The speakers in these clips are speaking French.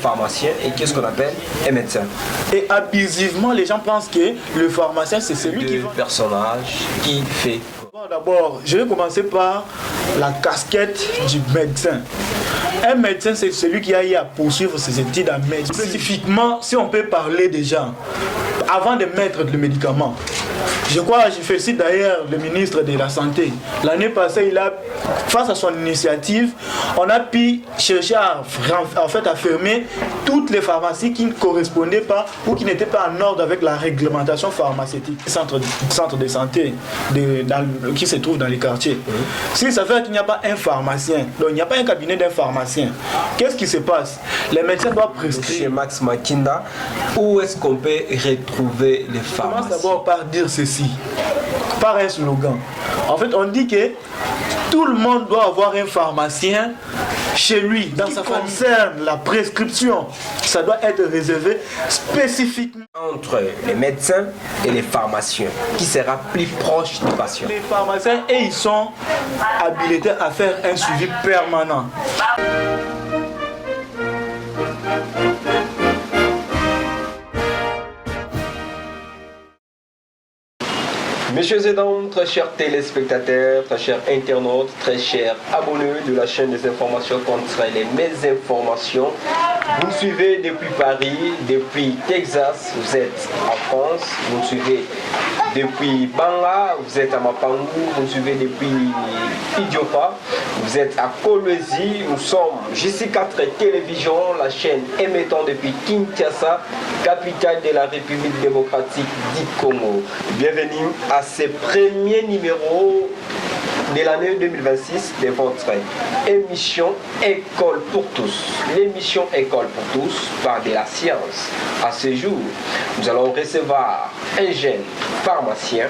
pharmacien et qu'est-ce qu'on appelle un médecin. Et abusivement, les gens pensent que le pharmacien, c'est celui qui... Deux personnages qui fait... D'abord, je vais commencer par la casquette du médecin. Un médecin, c'est celui qui a eu à poursuivre ses études en médecine. Spécifiquement, si on peut parler déjà, avant de mettre le médicament. Je félicite d'ailleurs le ministre de la Santé. L'année passée, face à son initiative, on a pu chercher à fermer toutes les pharmacies qui ne correspondaient pas ou qui n'étaient pas en ordre avec la réglementation pharmaceutique. Centre de santé qui se trouve dans les quartiers. Si ça fait qu'il n'y a pas un pharmacien, donc il n'y a pas un cabinet d'un pharmacien, qu'est-ce qui se passe? Les médecins doivent prescrire. Chez Max Makinda, où est-ce qu'on peut retrouver les pharmaciens? Je commence d'abord par dire ceci, par un slogan. En fait, on dit que tout le monde doit avoir un pharmacien chez lui. Dans ce qui concerne la prescription, ça doit être réservé spécifiquement entre les médecins et les pharmaciens, qui sera plus proche du patient. Les pharmaciens, ils sont habilités à faire un suivi permanent. Messieurs et dames, très chers téléspectateurs, très chers internautes, très chers abonnés de la chaîne des informations contre les mésinformations. Vous nous suivez depuis Paris, depuis Texas, vous êtes en France, vous nous suivez depuis Banga, vous êtes à Mapangu, vous nous suivez depuis Idiopa, vous êtes à Kolwezi, nous sommes JC4 Télévision, la chaîne émettant depuis Kinshasa, capitale de la République démocratique du Congo. Bienvenue à ce premier numéro de l'année 2026 de votre émission École pour tous. L'émission École pour tous parle de la science. À ce jour, nous allons recevoir un jeune pharmacien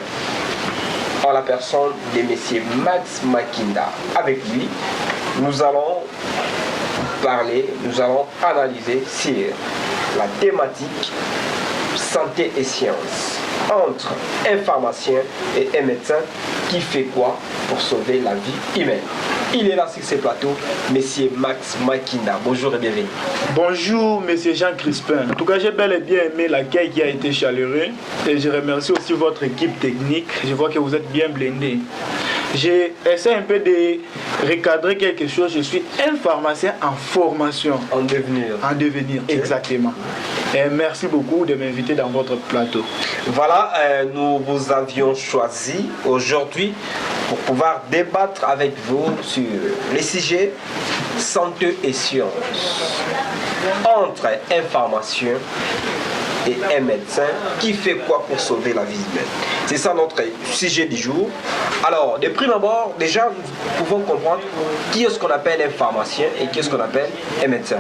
en la personne de M. Max Makinda. Avec lui, nous allons parler, nous allons analyser sur la thématique santé et sciences. Entre un pharmacien et un médecin, qui fait quoi pour sauver la vie humaine? Il est là sur ce plateau, Monsieur Max Makinda. Bonjour et bienvenue. Bonjour, Monsieur Jean Crispin. En tout cas, j'ai bel et bien aimé l'accueil qui a été chaleureux. Et je remercie aussi votre équipe technique. Je vois que vous êtes bien blindés. J'essaie un peu de recadrer quelque chose. Je suis un pharmacien en formation. En devenir. En devenir, exactement. Et merci beaucoup de m'inviter dans votre plateau. Voilà, nous vous avions choisi aujourd'hui pour pouvoir débattre avec vous sur les sujets santé et sciences. Entre un pharmacien et un médecin, qui fait quoi pour sauver la vie humaine? C'est ça notre sujet du jour. Alors, de prime abord, déjà, nous pouvons comprendre qui est-ce qu'on appelle un pharmacien et qui est-ce qu'on appelle un médecin.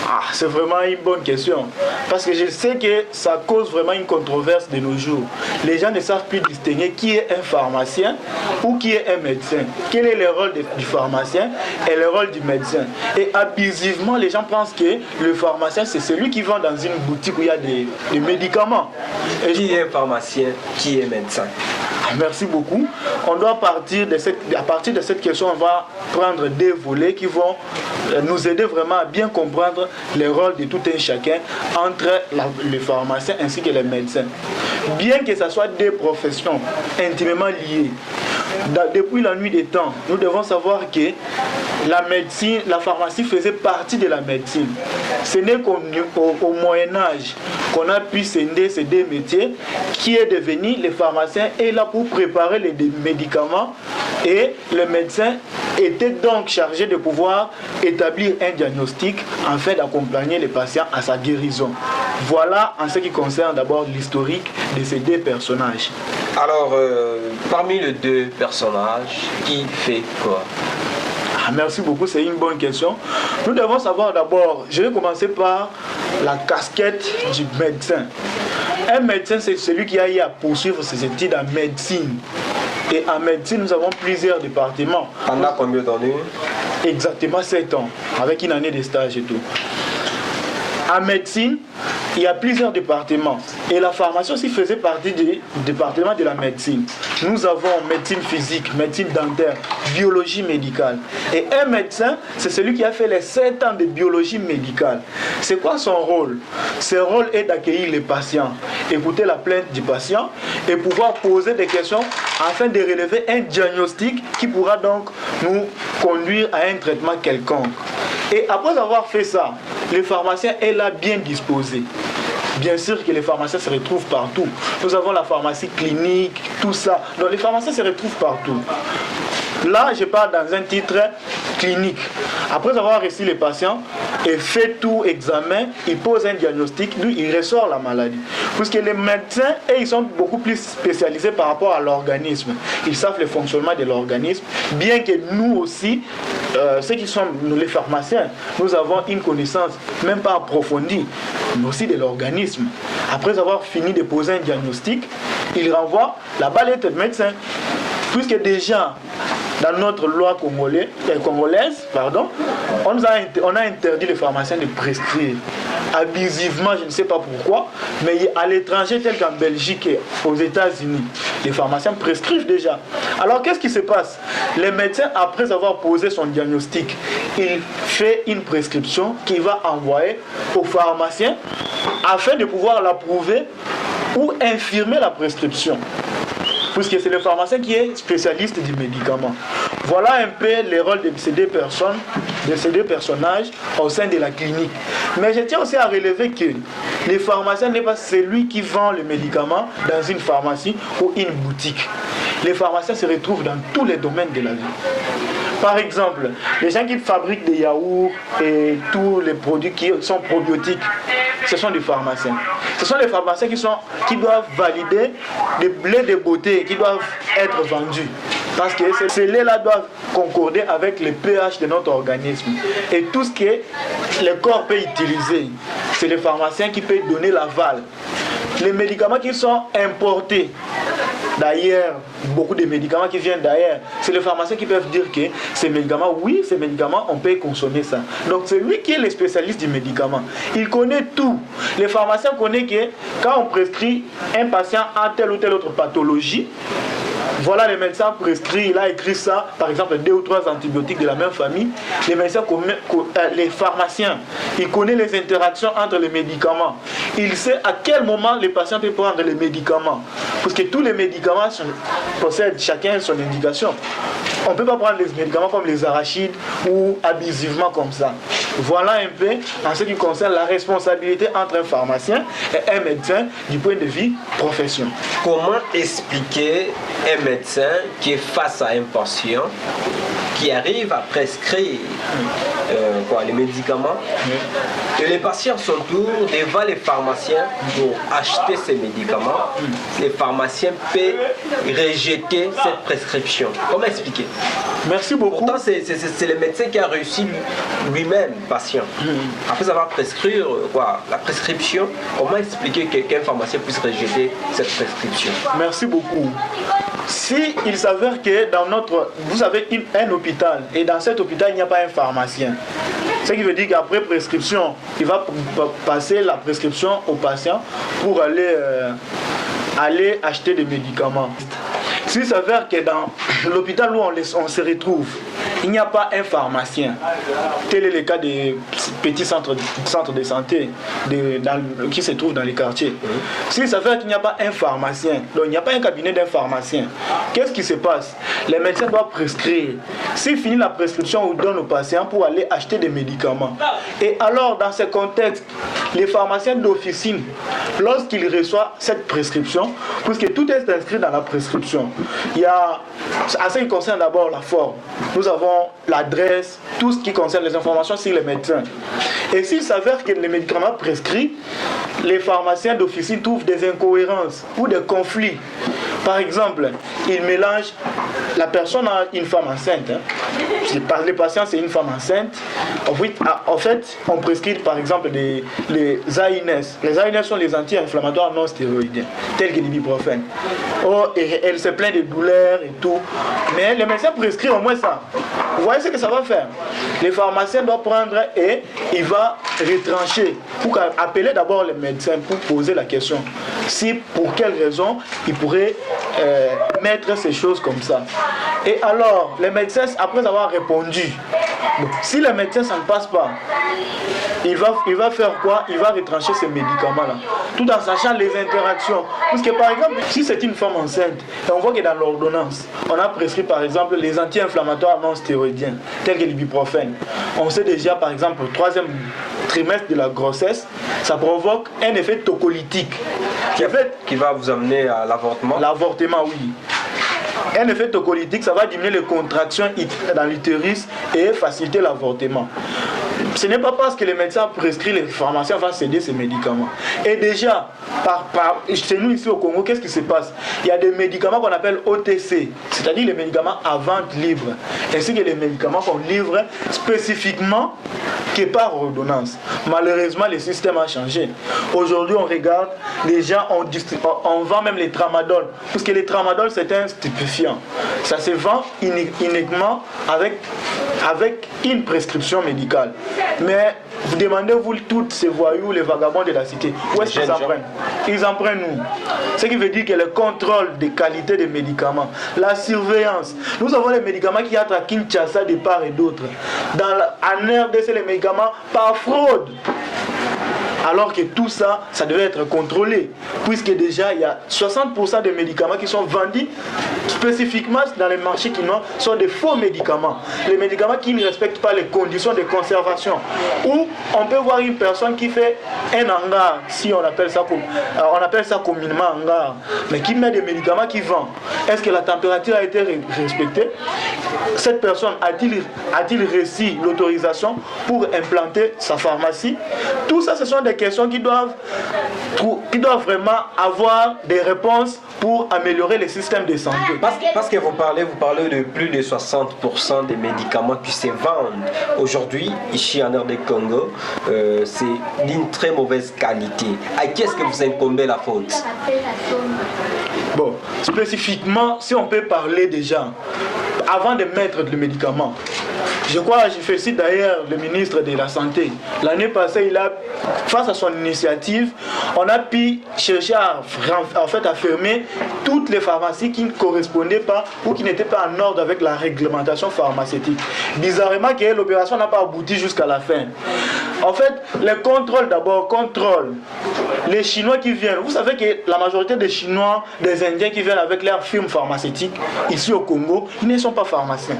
Ah, c'est vraiment une bonne question. Parce que je sais que ça cause vraiment une controverse de nos jours. Les gens ne savent plus distinguer qui est un pharmacien ou qui est un médecin. Quel est le rôle du pharmacien et le rôle du médecin. Et abusivement, les gens pensent que le pharmacien, c'est celui qui vend dans une boutique où il y a des médicaments. Et qui est pharmacien, qui est médecin? Merci beaucoup. On doit à partir de cette question, on va prendre des volets qui vont nous aider vraiment à bien comprendre les rôles de tout un chacun entre les pharmaciens ainsi que les médecins. Bien que ce soit des professions intimement liées, depuis la nuit des temps, nous devons savoir que la médecine, la pharmacie faisait partie de la médecine. Ce n'est qu'au Moyen-Âge qu'on a pu scinder ces deux métiers, qui est devenu le pharmacien est là pour préparer les médicaments et le médecin était donc chargé de pouvoir établir un diagnostic afin d'accompagner les patients à sa guérison. Voilà en ce qui concerne d'abord l'historique de ces deux personnages. Alors, parmi les deux personnages, qui fait quoi? Merci beaucoup, c'est une bonne question. Nous devons savoir d'abord, je vais commencer par la casquette du médecin. Un médecin, c'est celui qui a eu à poursuivre ses études en médecine. Et en médecine, nous avons plusieurs départements. Pendant combien d'années? Exactement 7 ans, avec une année de stage et tout. En médecine, il y a plusieurs départements. Et la pharmacie aussi faisait partie du département de la médecine. Nous avons médecine physique, médecine dentaire, biologie médicale. Et un médecin, c'est celui qui a fait les 7 ans de biologie médicale. C'est quoi son rôle? Son rôle est d'accueillir les patients, écouter la plainte du patient et pouvoir poser des questions afin de relever un diagnostic qui pourra donc nous conduire à un traitement quelconque. Et après avoir fait ça, le pharmacien est là bien disposé. Bien sûr que les pharmaciens se retrouvent partout. Nous avons la pharmacie clinique, tout ça. Donc les pharmaciens se retrouvent partout. Là, je parle dans un titre clinique. Après avoir reçu les patients et fait tout examen, il pose un diagnostic, lui, il ressort la maladie. Puisque les médecins, ils sont beaucoup plus spécialisés par rapport à l'organisme. Ils savent le fonctionnement de l'organisme, bien que nous aussi, ceux qui sont les pharmaciens, nous avons une connaissance, même pas approfondie, mais aussi de l'organisme. Après avoir fini de poser un diagnostic, il renvoie la balle est au médecin. Puisque déjà, dans notre loi congolaise, on a interdit les pharmaciens de prescrire. Abusivement, je ne sais pas pourquoi, mais à l'étranger, tel qu'en Belgique et aux États-Unis, les pharmaciens prescrivent déjà. Alors, qu'est-ce qui se passe? Les médecins, après avoir posé son diagnostic, il fait une prescription qu'il va envoyer au pharmacien afin de pouvoir l'approuver ou infirmer la prescription. Puisque c'est le pharmacien qui est spécialiste du médicament. Voilà un peu les rôles de ces deux personnes, de ces deux personnages au sein de la clinique. Mais je tiens aussi à relever que le pharmacien n'est pas celui qui vend le médicament dans une pharmacie ou une boutique. Les pharmaciens se retrouvent dans tous les domaines de la vie. Par exemple, les gens qui fabriquent des yaourts et tous les produits qui sont probiotiques, ce sont des pharmaciens. Ce sont les pharmaciens qui doivent valider les laits de beauté qui doivent être vendus. Parce que ces laits-là doivent concorder avec le pH de notre organisme. Et tout ce que le corps peut utiliser, c'est le pharmacien qui peut donner l'aval. Les médicaments qui sont importés, d'ailleurs, beaucoup de médicaments qui viennent d'ailleurs, c'est les pharmaciens qui peuvent dire que ces médicaments, oui, ces médicaments, on peut consommer ça. Donc c'est lui qui est le spécialiste du médicament. Il connaît tout. Les pharmaciens connaissent que quand on prescrit un patient à telle ou telle autre pathologie, voilà, le médecin prescrit, il a écrit ça, par exemple 2 ou 3 antibiotiques de la même famille. Les pharmaciens, ils connaissent les interactions entre les médicaments. Il sait à quel moment le patient peut prendre les médicaments. Parce que tous les médicaments possèdent chacun son indication. On ne peut pas prendre les médicaments comme les arachides ou abusivement comme ça. Voilà un peu en ce qui concerne la responsabilité entre un pharmacien et un médecin du point de vue profession. Comment expliquer un médecin qui est face à un patient qui arrive à prescrire les médicaments et les patients sont tour devant les pharmaciens pour acheter ces médicaments, les pharmaciens peuvent rejeter cette prescription. Comment expliquer? Merci beaucoup. Pourtant, c'est le médecin qui a réussi lui-même, patient. Après avoir prescrit la prescription, comment expliquer qu'un pharmacien puisse rejeter cette prescription? Merci beaucoup. Si il s'avère que vous avez un hôpital et dans cet hôpital il n'y a pas un pharmacien, ce qui veut dire qu'après prescription, il va passer la prescription au patient pour aller acheter des médicaments. S'il s'avère que dans l'hôpital où on se retrouve, il n'y a pas un pharmacien. Tel est le cas des petits centres de santé qui se trouvent dans les quartiers. S'il s'avère qu'il n'y a pas un pharmacien, donc il n'y a pas un cabinet d'un pharmacien, qu'est-ce qui se passe? Les médecins doivent prescrire. S'il finit la prescription, on donne au patient pour aller acheter des médicaments. Et alors, dans ce contexte, les pharmaciens d'officine, lorsqu'ils reçoivent cette prescription, puisque tout est inscrit dans la prescription, il y a, à ce qui concerne d'abord la forme, nous avons l'adresse, tout ce qui concerne les informations sur les médecins. Et s'il s'avère que les médicaments prescrits, les pharmaciens d'officine trouvent des incohérences ou des conflits Par exemple, il mélange, la personne a une femme enceinte. Les patients, c'est une femme enceinte. En fait, on prescrit par exemple les AINES. Les AINES sont les anti-inflammatoires non stéroïdiens, tels que l'ibuprofène. Et elle se plaint de douleurs et tout. Mais le médecin prescrit au moins ça. Vous voyez ce que ça va faire? Les pharmaciens doivent prendre et il va retrancher. Pour appeler d'abord le médecin pour poser la question. Si pour quelle raison il pourrait mettre ces choses comme ça. Et alors, les médecins, après avoir répondu, si le médecin ça ne passe pas, il va faire quoi? Il va retrancher ces médicaments-là, tout en sachant les interactions. Parce que par exemple, si c'est une femme enceinte, et on voit que dans l'ordonnance, on a prescrit par exemple les anti-inflammatoires non stéroïdiens, tels que l'ibuprofène. On sait déjà par exemple, au 3e trimestre de la grossesse, ça provoque un effet tocolytique. Qui va vous amener à l'avortement? L'avortement, oui. Un effet tocolytique, ça va diminuer les contractions dans l'utérus et faciliter l'avortement. Ce n'est pas parce que les médecins prescrivent, les pharmaciens vont céder ces médicaments. Et déjà, chez nous ici au Congo, qu'est-ce qui se passe? Il y a des médicaments qu'on appelle OTC, c'est-à-dire les médicaments à vente libre, ainsi que les médicaments qu'on livre spécifiquement que par ordonnance. Malheureusement, le système a changé. Aujourd'hui, on regarde, les gens, on vend même les tramadol, parce que les tramadol, c'est un stupéfiant. Ça se vend uniquement avec une prescription médicale. Mais vous demandez-vous tous ces voyous, les vagabonds de la cité, où est-ce qu'ils en prennent? Ils en prennent où? Ce qui veut dire que le contrôle des qualités des médicaments, la surveillance. Nous avons les médicaments qui entrent à Kinshasa de part et d'autre. En RDC, les médicaments par fraude. Alors que tout ça, ça devait être contrôlé. Puisque déjà, il y a 60% des médicaments qui sont vendus spécifiquement dans les marchés chinois sont des faux médicaments. Les médicaments qui ne respectent pas les conditions de conservation. Ou on peut voir une personne qui fait un hangar, si on appelle ça communément hangar, mais qui met des médicaments qui vend. Est-ce que la température a été respectée? Cette personne a-t-il reçu l'autorisation pour implanter sa pharmacie? Tout ça, ce sont des questions qui doivent vraiment avoir des réponses pour améliorer les systèmes de santé. Parce que vous parlez de plus de 60% des médicaments qui se vendent aujourd'hui, ici en RD Congo, c'est d'une très mauvaise qualité. À qui est-ce que vous incombez la faute? Bon, spécifiquement, si on peut parler déjà, avant de mettre le médicament, je félicite d'ailleurs le ministre de la Santé. L'année passée, face à son initiative, on a pu chercher à fermer toutes les pharmacies qui ne correspondaient pas ou qui n'étaient pas en ordre avec la réglementation pharmaceutique. Bizarrement, l'opération n'a pas abouti jusqu'à la fin. En fait, les contrôles d'abord, les Chinois qui viennent. Vous savez que la majorité des Chinois, des Indiens qui viennent avec leurs firmes pharmaceutiques ici au Congo, ils ne sont pas pharmaciens.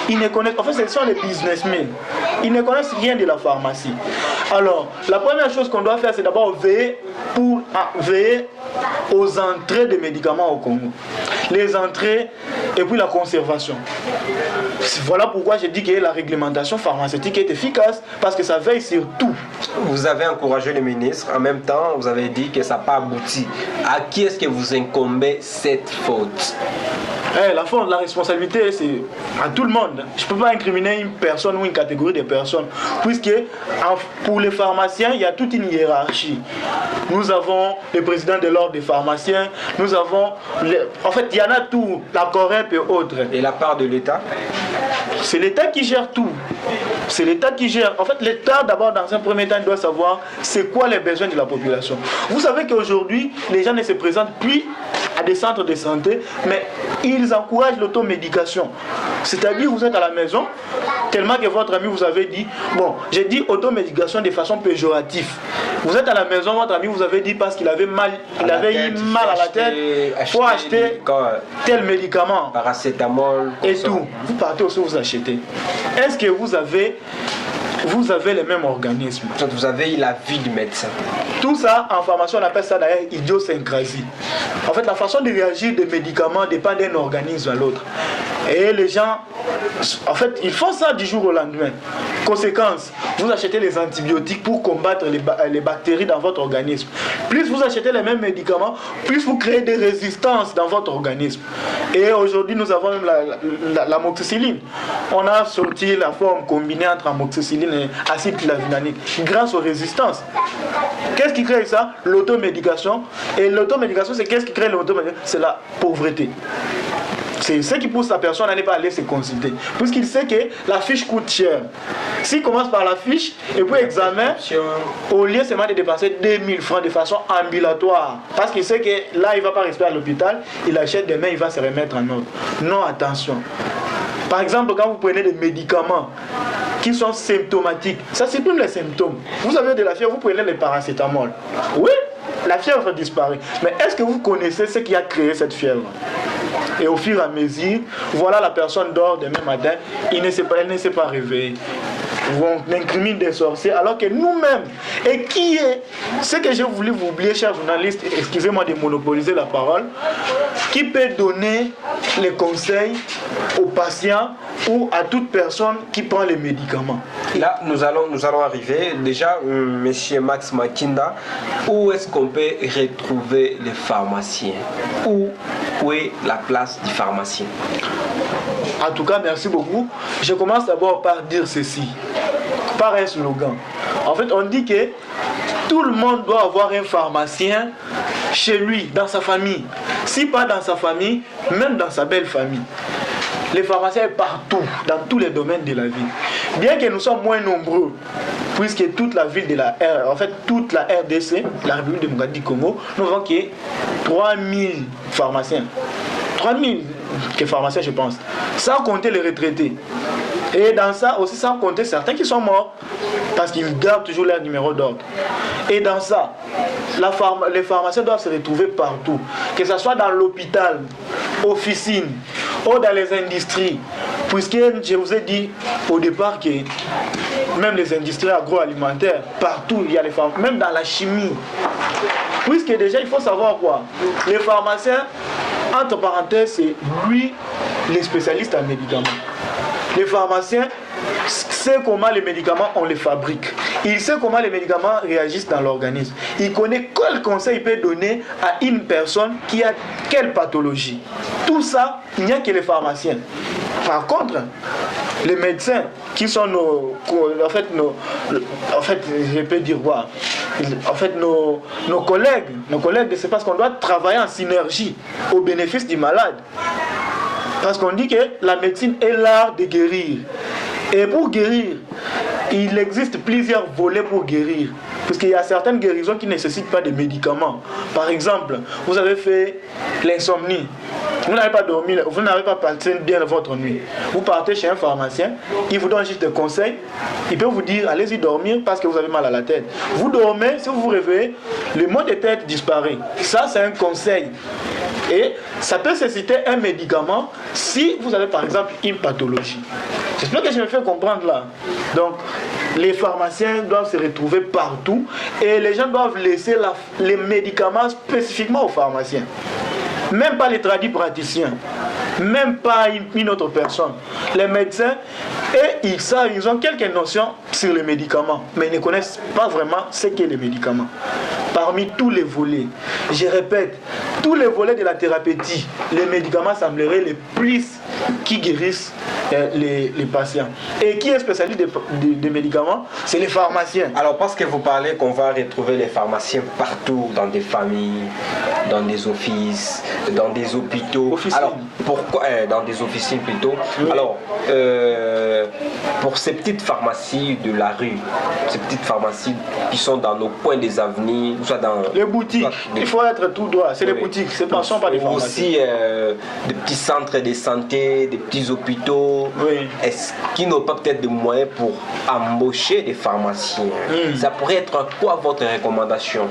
Ils ne connaissent, en fait, ce sont les businessmen. Ils ne connaissent rien de la pharmacie. Alors, la première chose qu'on doit faire, c'est d'abord veiller aux entrées des médicaments au Congo. Les entrées et puis la conservation. Voilà pourquoi je dis que la réglementation pharmaceutique est efficace, parce que ça veille sur tout. Vous avez encouragé le ministre, en même temps, vous avez dit que ça n'a pas abouti. À qui est-ce que vous incombez cette faute? La responsabilité, c'est à tout le monde. Je ne peux pas incriminer une personne ou une catégorie de personnes, puisque pour les pharmaciens, il y a toute une hiérarchie. Nous avons le président de l'ordre des pharmaciens, nous avons... En fait, il y en a tout, la COREP et autres. Et la part de l'État? C'est l'État qui gère tout. C'est l'État qui gère. En fait, l'État, d'abord, dans un premier temps, doit savoir c'est quoi les besoins de la population. Vous savez qu'aujourd'hui, les gens ne se présentent plus à des centres de santé, mais ils encouragent l'automédication. C'est-à-dire, vous êtes à la maison, tellement que votre ami vous avait dit, bon, j'ai dit automédication de façon péjorative. Vous êtes à la maison, votre ami vous avait dit parce qu'il avait eu mal à la tête, il faut acheter tel médicament, paracétamol et tout. Vous partez aussi, vous achetez. Est-ce que vous avez les mêmes organismes? Vous avez la vie du médecin. Tout ça, en pharmacie, on appelle ça d'ailleurs idiosyncrasie. En fait, la façon de réagir des médicaments dépend d'un organisme à l'autre. Et les gens, en fait, ils font ça du jour au lendemain. Conséquence, vous achetez les antibiotiques pour combattre les bactéries dans votre organisme. Plus vous achetez les mêmes médicaments, plus vous créez des résistances dans votre organisme. Et aujourd'hui, nous avons même l'amoxicilline. On a sorti la forme combinée entre amoxicilline et acide clavulanique grâce aux résistances. Qu'est-ce qui crée ça? L'automédication. Et l'automédication, c'est qu'est-ce qui crée l'automédication? C'est la pauvreté. C'est ce qui pousse la personne à ne pas aller se consulter. Puisqu'il sait que la fiche coûte cher. S'il commence par la fiche et puis examen, au lieu seulement de dépenser 2000 francs de façon ambulatoire, parce qu'il sait que là, il ne va pas rester à l'hôpital, il achète demain, il va se remettre en ordre. Non, attention. Par exemple, quand vous prenez des médicaments qui sont symptomatiques, ça supprime les symptômes. Vous avez de la fièvre, vous prenez le paracétamol. Oui, la fièvre disparaît. Mais est-ce que vous connaissez ce qui a créé cette fièvre? Et au fur et à mesure, voilà, la personne dort demain matin, elle ne s'est pas réveillée. On incrimine des sorciers alors que nous-mêmes, et qui est, ce que j'ai voulu vous oublier, chers journalistes, excusez-moi de monopoliser la parole, qui peut donner les conseils aux patients ou à toute personne qui prend les médicaments? Là, nous allons arriver. Déjà, Monsieur Max Makinda, où est-ce qu'on peut retrouver les pharmaciens? Où est la place du pharmacien? En tout cas, merci beaucoup. Je commence d'abord par dire ceci, par un slogan. En fait, on dit que tout le monde doit avoir un pharmacien chez lui, dans sa famille. Si pas dans sa famille, même dans sa belle famille. Les pharmaciens sont partout, dans tous les domaines de la vie. Bien que nous sommes moins nombreux, puisque toute la ville de toute la RDC, la République démocratique du Congo, nous avons 3000 pharmaciens. 3000 pharmaciens, je pense. Sans compter les retraités. Et dans ça aussi, sans compter certains qui sont morts, parce qu'ils gardent toujours leur numéro d'ordre. Et dans ça, les pharmaciens doivent se retrouver partout. Que ce soit dans l'hôpital, officine, ou dans les industries. Puisque je vous ai dit au départ que même les industries agroalimentaires, partout il y a les pharmaciens, même dans la chimie. Puisque déjà il faut savoir quoi. Les pharmaciens, entre parenthèses, c'est lui les spécialistes en médicaments. Les pharmaciens sait comment les médicaments on les fabrique. Il sait comment les médicaments réagissent dans l'organisme. Il connaît quel conseil il peut donner à une personne qui a quelle pathologie. Tout ça, il n'y a que les pharmaciens. Par contre, les médecins qui sont nos collègues, c'est parce qu'on doit travailler en synergie au bénéfice du malade. Parce qu'on dit que la médecine est l'art de guérir. Et pour guérir, il existe plusieurs volets pour guérir. Parce qu'il y a certaines guérisons qui ne nécessitent pas de médicaments. Par exemple, vous avez fait l'insomnie. Vous n'avez pas dormi, vous n'avez pas passé bien votre nuit. Vous partez chez un pharmacien, il vous donne juste des conseils. Il peut vous dire, allez-y dormir parce que vous avez mal à la tête. Vous dormez, si vous vous réveillez, le mal de tête disparaît. Ça, c'est un conseil. Et ça peut nécessiter un médicament si vous avez par exemple une pathologie. J'espère que je me fais comprendre là. Donc, les pharmaciens doivent se retrouver partout et les gens doivent laisser les médicaments spécifiquement aux pharmaciens. Même pas les tradis praticiens, même pas une autre personne. Les médecins, et ils ont quelques notions sur les médicaments, mais ils ne connaissent pas vraiment ce qu'est les médicaments. Parmi tous les volets, je répète, tous les volets de la thérapeutique, les médicaments sembleraient les plus qui guérissent les patients. Et qui est spécialiste des médicaments? C'est les pharmaciens. Alors, parce que vous parlez qu'on va retrouver les pharmaciens partout, dans des familles, dans des offices, dans des hôpitaux. Officines. Alors, pourquoi dans des officines plutôt. Oui. Alors, pour ces petites pharmacies de la rue, ces petites pharmacies qui sont dans nos coins des avenirs, soit dans les boutiques, il faut être tout droit, c'est les boutiques, c'est pas des pharmacies. Aussi des petits centres de santé, des petits hôpitaux. Oui. Est-ce qu'ils n'ont pas peut-être de moyens pour embaucher des pharmaciens? Ça pourrait être quoi votre recommandation?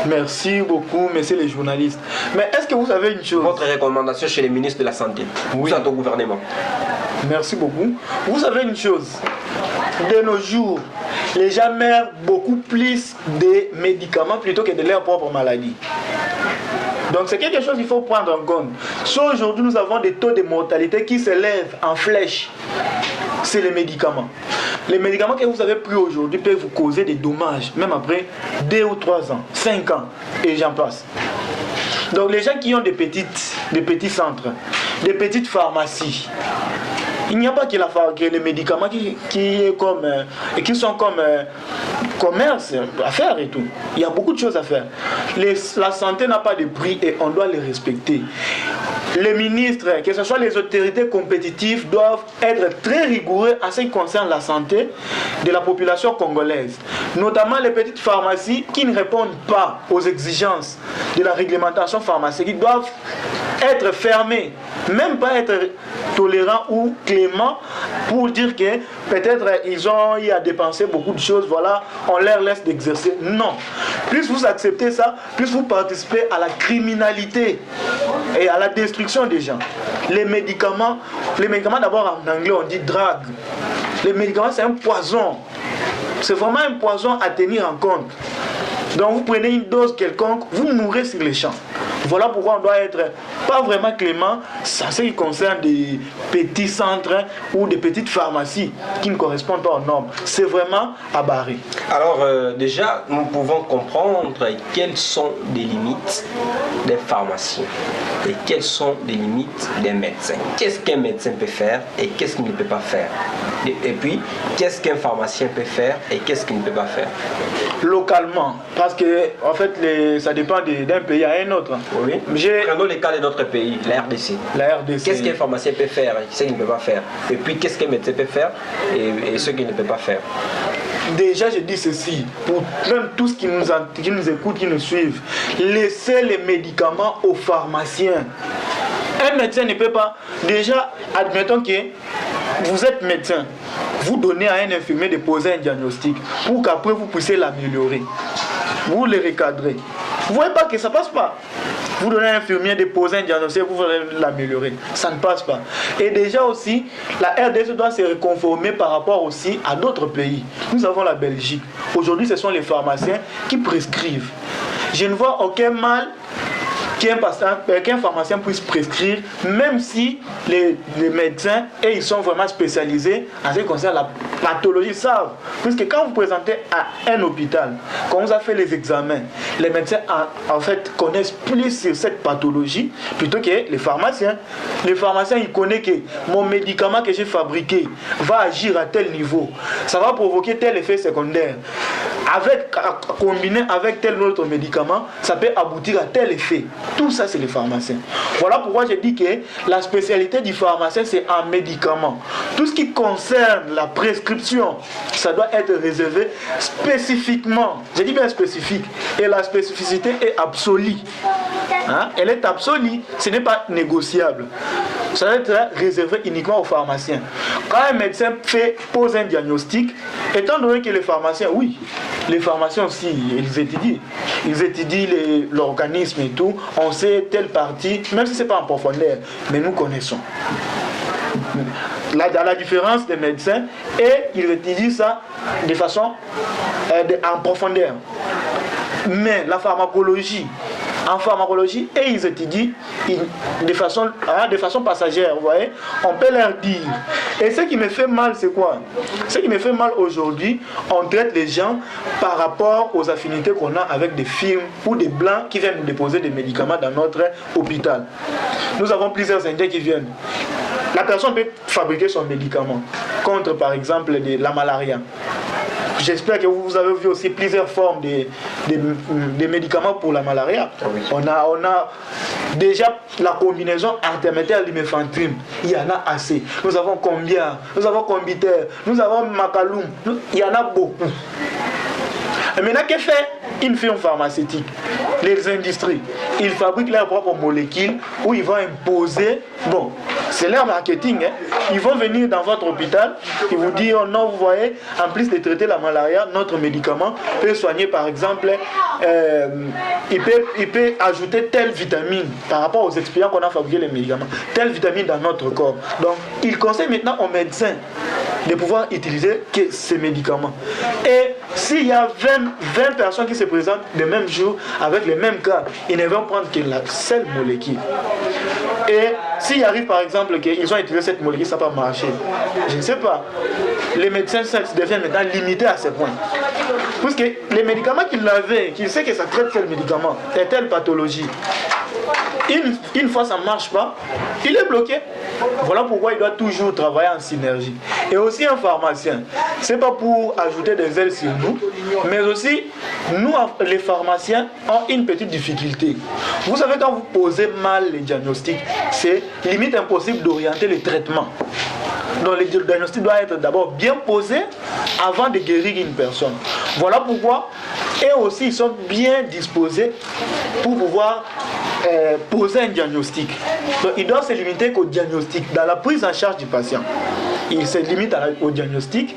Merci beaucoup, messieurs les journalistes. Mais est-ce que vous savez une chose? Votre recommandation chez les ministres de la Santé, oui, ou au gouvernement? Merci beaucoup. Vous savez une chose? De nos jours, les gens meurent beaucoup plus de médicaments plutôt que de leur propre maladie. Donc c'est quelque chose qu'il faut prendre en compte. Si aujourd'hui nous avons des taux de mortalité qui s'élèvent en flèche, c'est les médicaments. Les médicaments que vous avez pris aujourd'hui peuvent vous causer des dommages, même après 2 ou 3 ans, 5 ans, et j'en passe. Donc les gens qui ont des petits centres, des petites pharmacies, il n'y a pas que les médicaments qui sont comme commerce à faire et tout. Il y a beaucoup de choses à faire. La santé n'a pas de prix et on doit les respecter. Les ministres, que ce soit les autorités compétitives, doivent être très rigoureux en ce qui concerne la santé de la population congolaise. Notamment les petites pharmacies qui ne répondent pas aux exigences de la réglementation pharmaceutique doivent être fermées. Même pas être tolérants ou cléments pour dire que peut-être ils ont eu à dépenser beaucoup de choses, voilà, on leur laisse d'exercer. Non. Plus vous acceptez ça, plus vous participez à la criminalité et à la destruction des gens. Les médicaments d'abord en anglais on dit drague. Les médicaments c'est un poison. C'est vraiment un poison à tenir en compte. Donc vous prenez une dose quelconque, vous mourrez sur les champs. Voilà pourquoi on doit être pas vraiment clément en ce qui concerne des petits centres ou des petites pharmacies qui ne correspondent pas aux normes. C'est vraiment à barrer. Alors déjà, nous pouvons comprendre quelles sont les limites des pharmaciens et quelles sont les limites des médecins. Qu'est-ce qu'un médecin peut faire et qu'est-ce qu'il ne peut pas faire? Et puis, qu'est-ce qu'un pharmacien peut faire et qu'est-ce qu'il ne peut pas faire? Localement, parce que en fait ça dépend d'un pays à un autre. Oui. Prenons le cas de notre pays, la RDC. La RDC. Qu'est-ce qu'un pharmacien peut faire et ce qu'il ne peut pas faire? Et puis qu'est-ce qu'un médecin peut faire et ce qu'il ne peut pas faire? Déjà, je dis ceci, pour même tous qui nous écoutent, qui nous suivent, laissez les médicaments aux pharmaciens. Un médecin ne peut pas. Déjà, admettons que vous êtes médecin, vous donnez à un infirmier de poser un diagnostic pour qu'après vous puissiez l'améliorer. Vous le recadrez. Vous ne voyez pas que ça ne passe pas. Vous donnez à un infirmier de poser un diagnostic pour l'améliorer. Ça ne passe pas. Et déjà aussi, la RDC doit se reconformer par rapport aussi à d'autres pays. Nous avons la Belgique. Aujourd'hui, ce sont les pharmaciens qui prescrivent. Je ne vois aucun mal qu'un pharmacien puisse prescrire, même si les médecins, et ils sont vraiment spécialisés en ce qui concerne la pathologie, savent. Puisque quand vous présentez à un hôpital, quand on a fait les examens, les médecins en fait connaissent plus sur cette pathologie plutôt que les pharmaciens. Les pharmaciens, ils connaissent que mon médicament que j'ai fabriqué va agir à tel niveau. Ça va provoquer tel effet secondaire. Combiné avec tel autre médicament, ça peut aboutir à tel effet. Tout ça, c'est les pharmaciens. Voilà pourquoi je dis que la spécialité du pharmacien, c'est un médicament. Tout ce qui concerne la prescription, ça doit être réservé spécifiquement. Je dis bien spécifique. Et la spécificité est absolue. Elle est absolue. Ce n'est pas négociable. Ça doit être réservé uniquement aux pharmaciens. Quand un médecin pose un diagnostic, étant donné que les pharmaciens, oui, les pharmaciens aussi, ils étudient l'organisme et tout, on sait telle partie, même si ce n'est pas en profondeur, mais nous connaissons. La différence des médecins, et ils étudient ça de façon en profondeur. Mais la pharmacologie, en pharmacologie, et ils étudient de façon passagère, vous voyez, on peut leur dire. Et ce qui me fait mal, c'est quoi? Ce qui me fait mal aujourd'hui, on traite les gens par rapport aux affinités qu'on a avec des firmes ou des blancs qui viennent nous déposer des médicaments dans notre hôpital. Nous avons plusieurs Indiens qui viennent. La personne peut fabriquer son médicament contre, par exemple, la malaria. J'espère que vous avez vu aussi plusieurs formes de médicaments pour la malaria. Oui. On a déjà la combinaison artemether-lumefantrine. Il y en a assez. Nous avons combien? Nous avons Combiter, nous avons Macaloum. Il y en a beaucoup. Et maintenant, que fait une firme pharmaceutique? Les industries, ils fabriquent leurs propres molécules où ils vont imposer. Bon, c'est leur marketing. Ils vont venir dans votre hôpital, ils vous disent oh non, vous voyez, en plus de traiter la malaria, notre médicament peut soigner par exemple, il peut ajouter telle vitamine par rapport aux expériences qu'on a fabriqué les médicaments, telle vitamine dans notre corps. Donc, ils conseillent maintenant aux médecins de pouvoir utiliser que ces médicaments. Et s'il y a 20 personnes qui se présentent le même jour avec les mêmes cas, ils ne vont prendre que la seule molécule. Et s'il arrive par exemple qu'ils ont utilisé cette molécule, ça n'a pas marché, je ne sais pas. Les médecins deviennent maintenant limités à ce point. Parce que les médicaments qu'il avait, qu'il sait que ça traite tel médicament, telle pathologie, une fois ça ne marche pas, il est bloqué. Voilà pourquoi il doit toujours travailler en synergie. Et aussi un pharmacien, c'est pas pour ajouter des ailes sur nous, mais aussi nous les pharmaciens ont une petite difficulté. Vous savez, quand vous posez mal les diagnostics, c'est limite impossible d'orienter le traitement. Donc le diagnostic doit être d'abord bien posé avant de guérir une personne. Voilà pourquoi, et aussi ils sont bien disposés pour pouvoir poser un diagnostic. Donc ils doivent se limiter qu'au diagnostic, dans la prise en charge du patient. Ils se limitent au diagnostic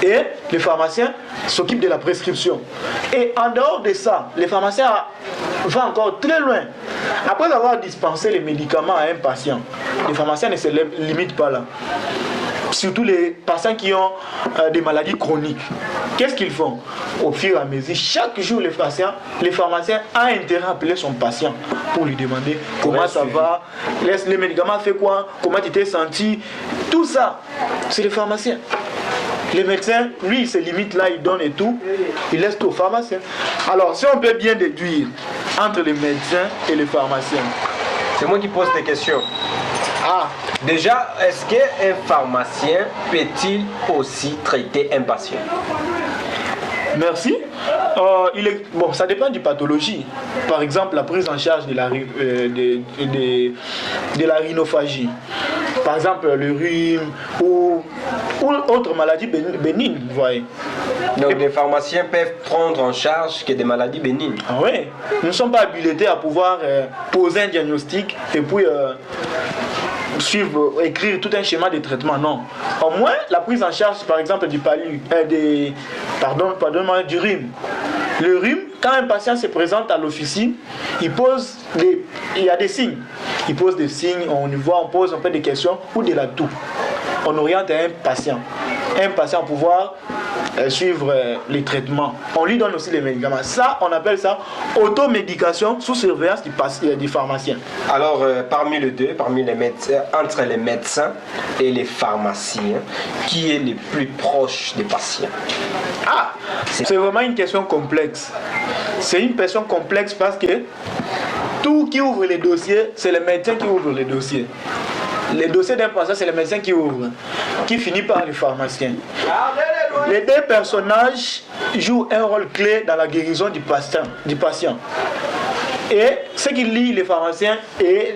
et les pharmaciens s'occupent de la prescription. Et en dehors de ça, les pharmaciens vont encore très loin. Après avoir dispensé les médicaments à un patient, les pharmaciens ne se limitent pas là. Surtout les patients qui ont des maladies chroniques. Qu'est-ce qu'ils font? Au fur et à mesure, chaque jour, les pharmaciens ont intérêt à appeler son patient pour lui demander comment ça va, les médicaments fait quoi, comment tu t'es senti. Tout ça, c'est les pharmaciens. Les médecins, lui, il se limite là, il donne et tout, il laisse tout aux pharmaciens. Alors, si on peut bien déduire entre les médecins et les pharmaciens. C'est moi qui pose des questions. Ah. Déjà, est-ce qu'un pharmacien peut-il aussi traiter un patient? Merci. Bon, ça dépend du pathologie. Par exemple, la prise en charge de la rhinophagie. Par exemple, le rhume ou autre maladie bénigne, vous voyez. Donc les pharmaciens peuvent prendre en charge que des maladies bénignes. Ah oui. Nous ne sommes pas habilités à pouvoir poser un diagnostic et puis écrire tout un schéma de traitement, non. Au moins, la prise en charge, par exemple, du rhume. Le rhume, quand un patient se présente à l'officine, il y a des signes. Il pose des signes, on pose un peu des questions ou de la toux. On oriente un patient pour pouvoir suivre les traitements. On lui donne aussi les médicaments. Ça, on appelle ça automédication sous surveillance du pharmacien. Alors, parmi les deux, entre les médecins et les pharmaciens, qui est le plus proche des patients? Ah, c'est vraiment une question complexe. C'est une question complexe parce que tout qui ouvre les dossiers, c'est le médecin qui ouvre les dossiers. Les dossiers d'un patient, c'est le médecin qui ouvre, qui finit par les pharmaciens. Les deux personnages jouent un rôle clé dans la guérison du patient. Et ce qui lie les pharmaciens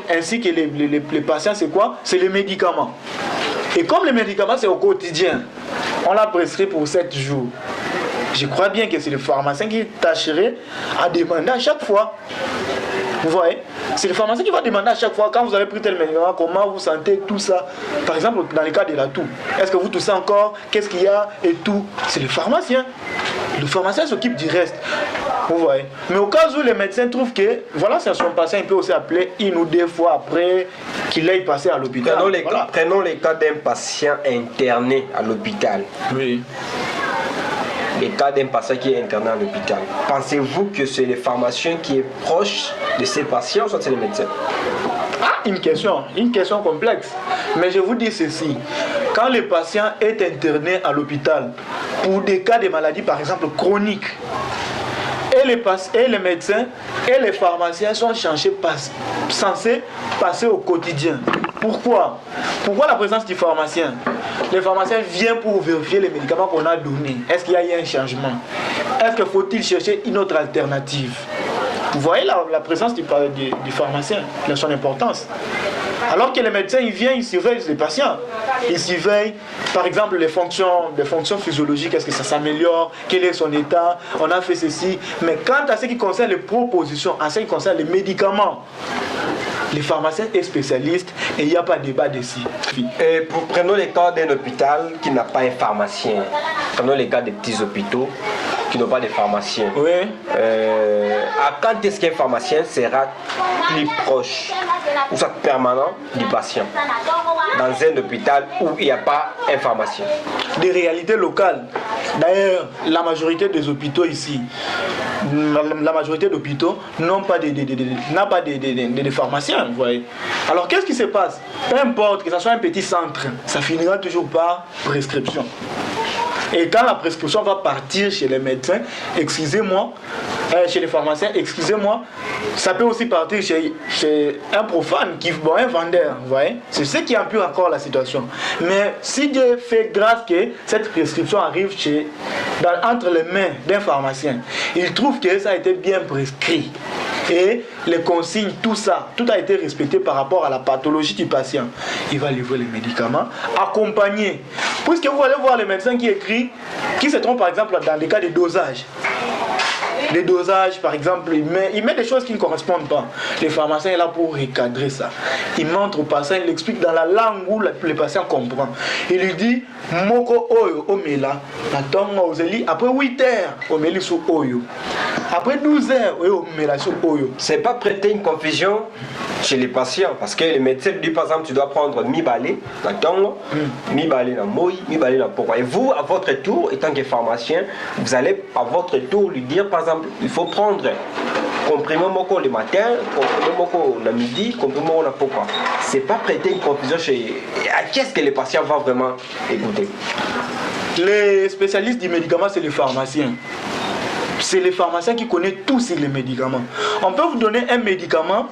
ainsi que les patients, c'est quoi? C'est les médicaments. Et comme les médicaments, c'est au quotidien, on l'a prescrit pour 7 jours. Je crois bien que c'est le pharmacien qui tâcherait à demander à chaque fois. Vous voyez? C'est le pharmacien qui va demander à chaque fois, quand vous avez pris tel médicament, comment vous sentez, tout ça. Par exemple, dans le cas de la toux, est-ce que vous toussez encore? Qu'est-ce qu'il y a? Et tout. C'est le pharmacien. Le pharmacien s'occupe du reste. Vous voyez? Mais au cas où les médecins trouvent que, voilà, c'est son patient, il peut aussi appeler 1 ou 2 fois après qu'il aille passer à l'hôpital. Prenons les cas d'un patient interné à l'hôpital. Oui. Les cas d'un patient qui est interné à l'hôpital. Pensez-vous que c'est le pharmacien qui est proche de ces patients ou soit c'est les médecins? Ah, une question complexe. Mais je vous dis ceci. Quand le patient est interné à l'hôpital pour des cas de maladies, par exemple, chroniques, et les médecins et les pharmaciens sont censés passer au quotidien. Pourquoi la présence du pharmacien? Le pharmacien vient pour vérifier les médicaments qu'on a donnés. Est-ce qu'il y a eu un changement? Est-ce qu'il faut-il chercher une autre alternative? Vous voyez la présence du pharmacien, son importance. Alors que les médecins, ils viennent, ils surveillent les patients. Ils surveillent, par exemple, les fonctions physiologiques. Est-ce que ça s'améliore? Quel est son état? On a fait ceci. Mais quant à ce qui concerne les propositions, en ce qui concerne les médicaments, les pharmaciens sont spécialistes et il n'y a pas de débat dessus. Et prenons le cas d'un hôpital qui n'a pas un pharmacien. Prenons le cas des petits hôpitaux qui n'ont pas de pharmacien. Oui. Quand est-ce qu'un pharmacien sera plus proche ou soit permanent du patient dans un hôpital où il n'y a pas un pharmacien? des réalités locales. D'ailleurs, la majorité des hôpitaux ici, la majorité d'hôpitaux n'ont pas des pharmaciens, vous voyez. Alors qu'est-ce qui se passe? Peu importe que ce soit un petit centre, ça finira toujours par prescription. Et quand la prescription va partir chez les médecins, excusez-moi, chez les pharmaciens, excusez-moi, ça peut aussi partir chez un profane, un vendeur, vous voyez. C'est ce qui empire encore la situation. Mais si Dieu fait grâce que cette prescription arrive entre les mains d'un pharmacien, il trouve que ça a été bien prescrit. Et les consignes, tout ça, tout a été respecté par rapport à la pathologie du patient. Il va livrer les médicaments, accompagner. Puisque vous allez voir les médecins qui se trompent par exemple dans les cas de dosage. Les dosages, par exemple, il met des choses qui ne correspondent pas. Le pharmacien est là pour recadrer ça. Il montre au patient, il explique dans la langue où le patient comprend. Il lui dit, Moko Oyo, Omela, après 8 heures, Omeli sous Oyo. Après 12 heures, Omela sous Oyo. C'est pas prêter une confusion chez les patients, parce que le médecin dit par exemple, tu dois prendre mi-balé, la tongo, mi-balé, la moi, mi-balé, la pourquoi. Et vous, à votre tour, étant que pharmacien, vous allez à votre tour lui dire, par exemple, il faut prendre comprimé moko le matin, comprimé moko le midi, comprimé moko le pourquoi. C'est pas prêter une confusion chez. À qu'est-ce que le patient va vraiment écouter? Les spécialistes du médicament, c'est les pharmaciens. C'est les pharmaciens qui connaissent tous sur les médicaments. On peut vous donner un médicament,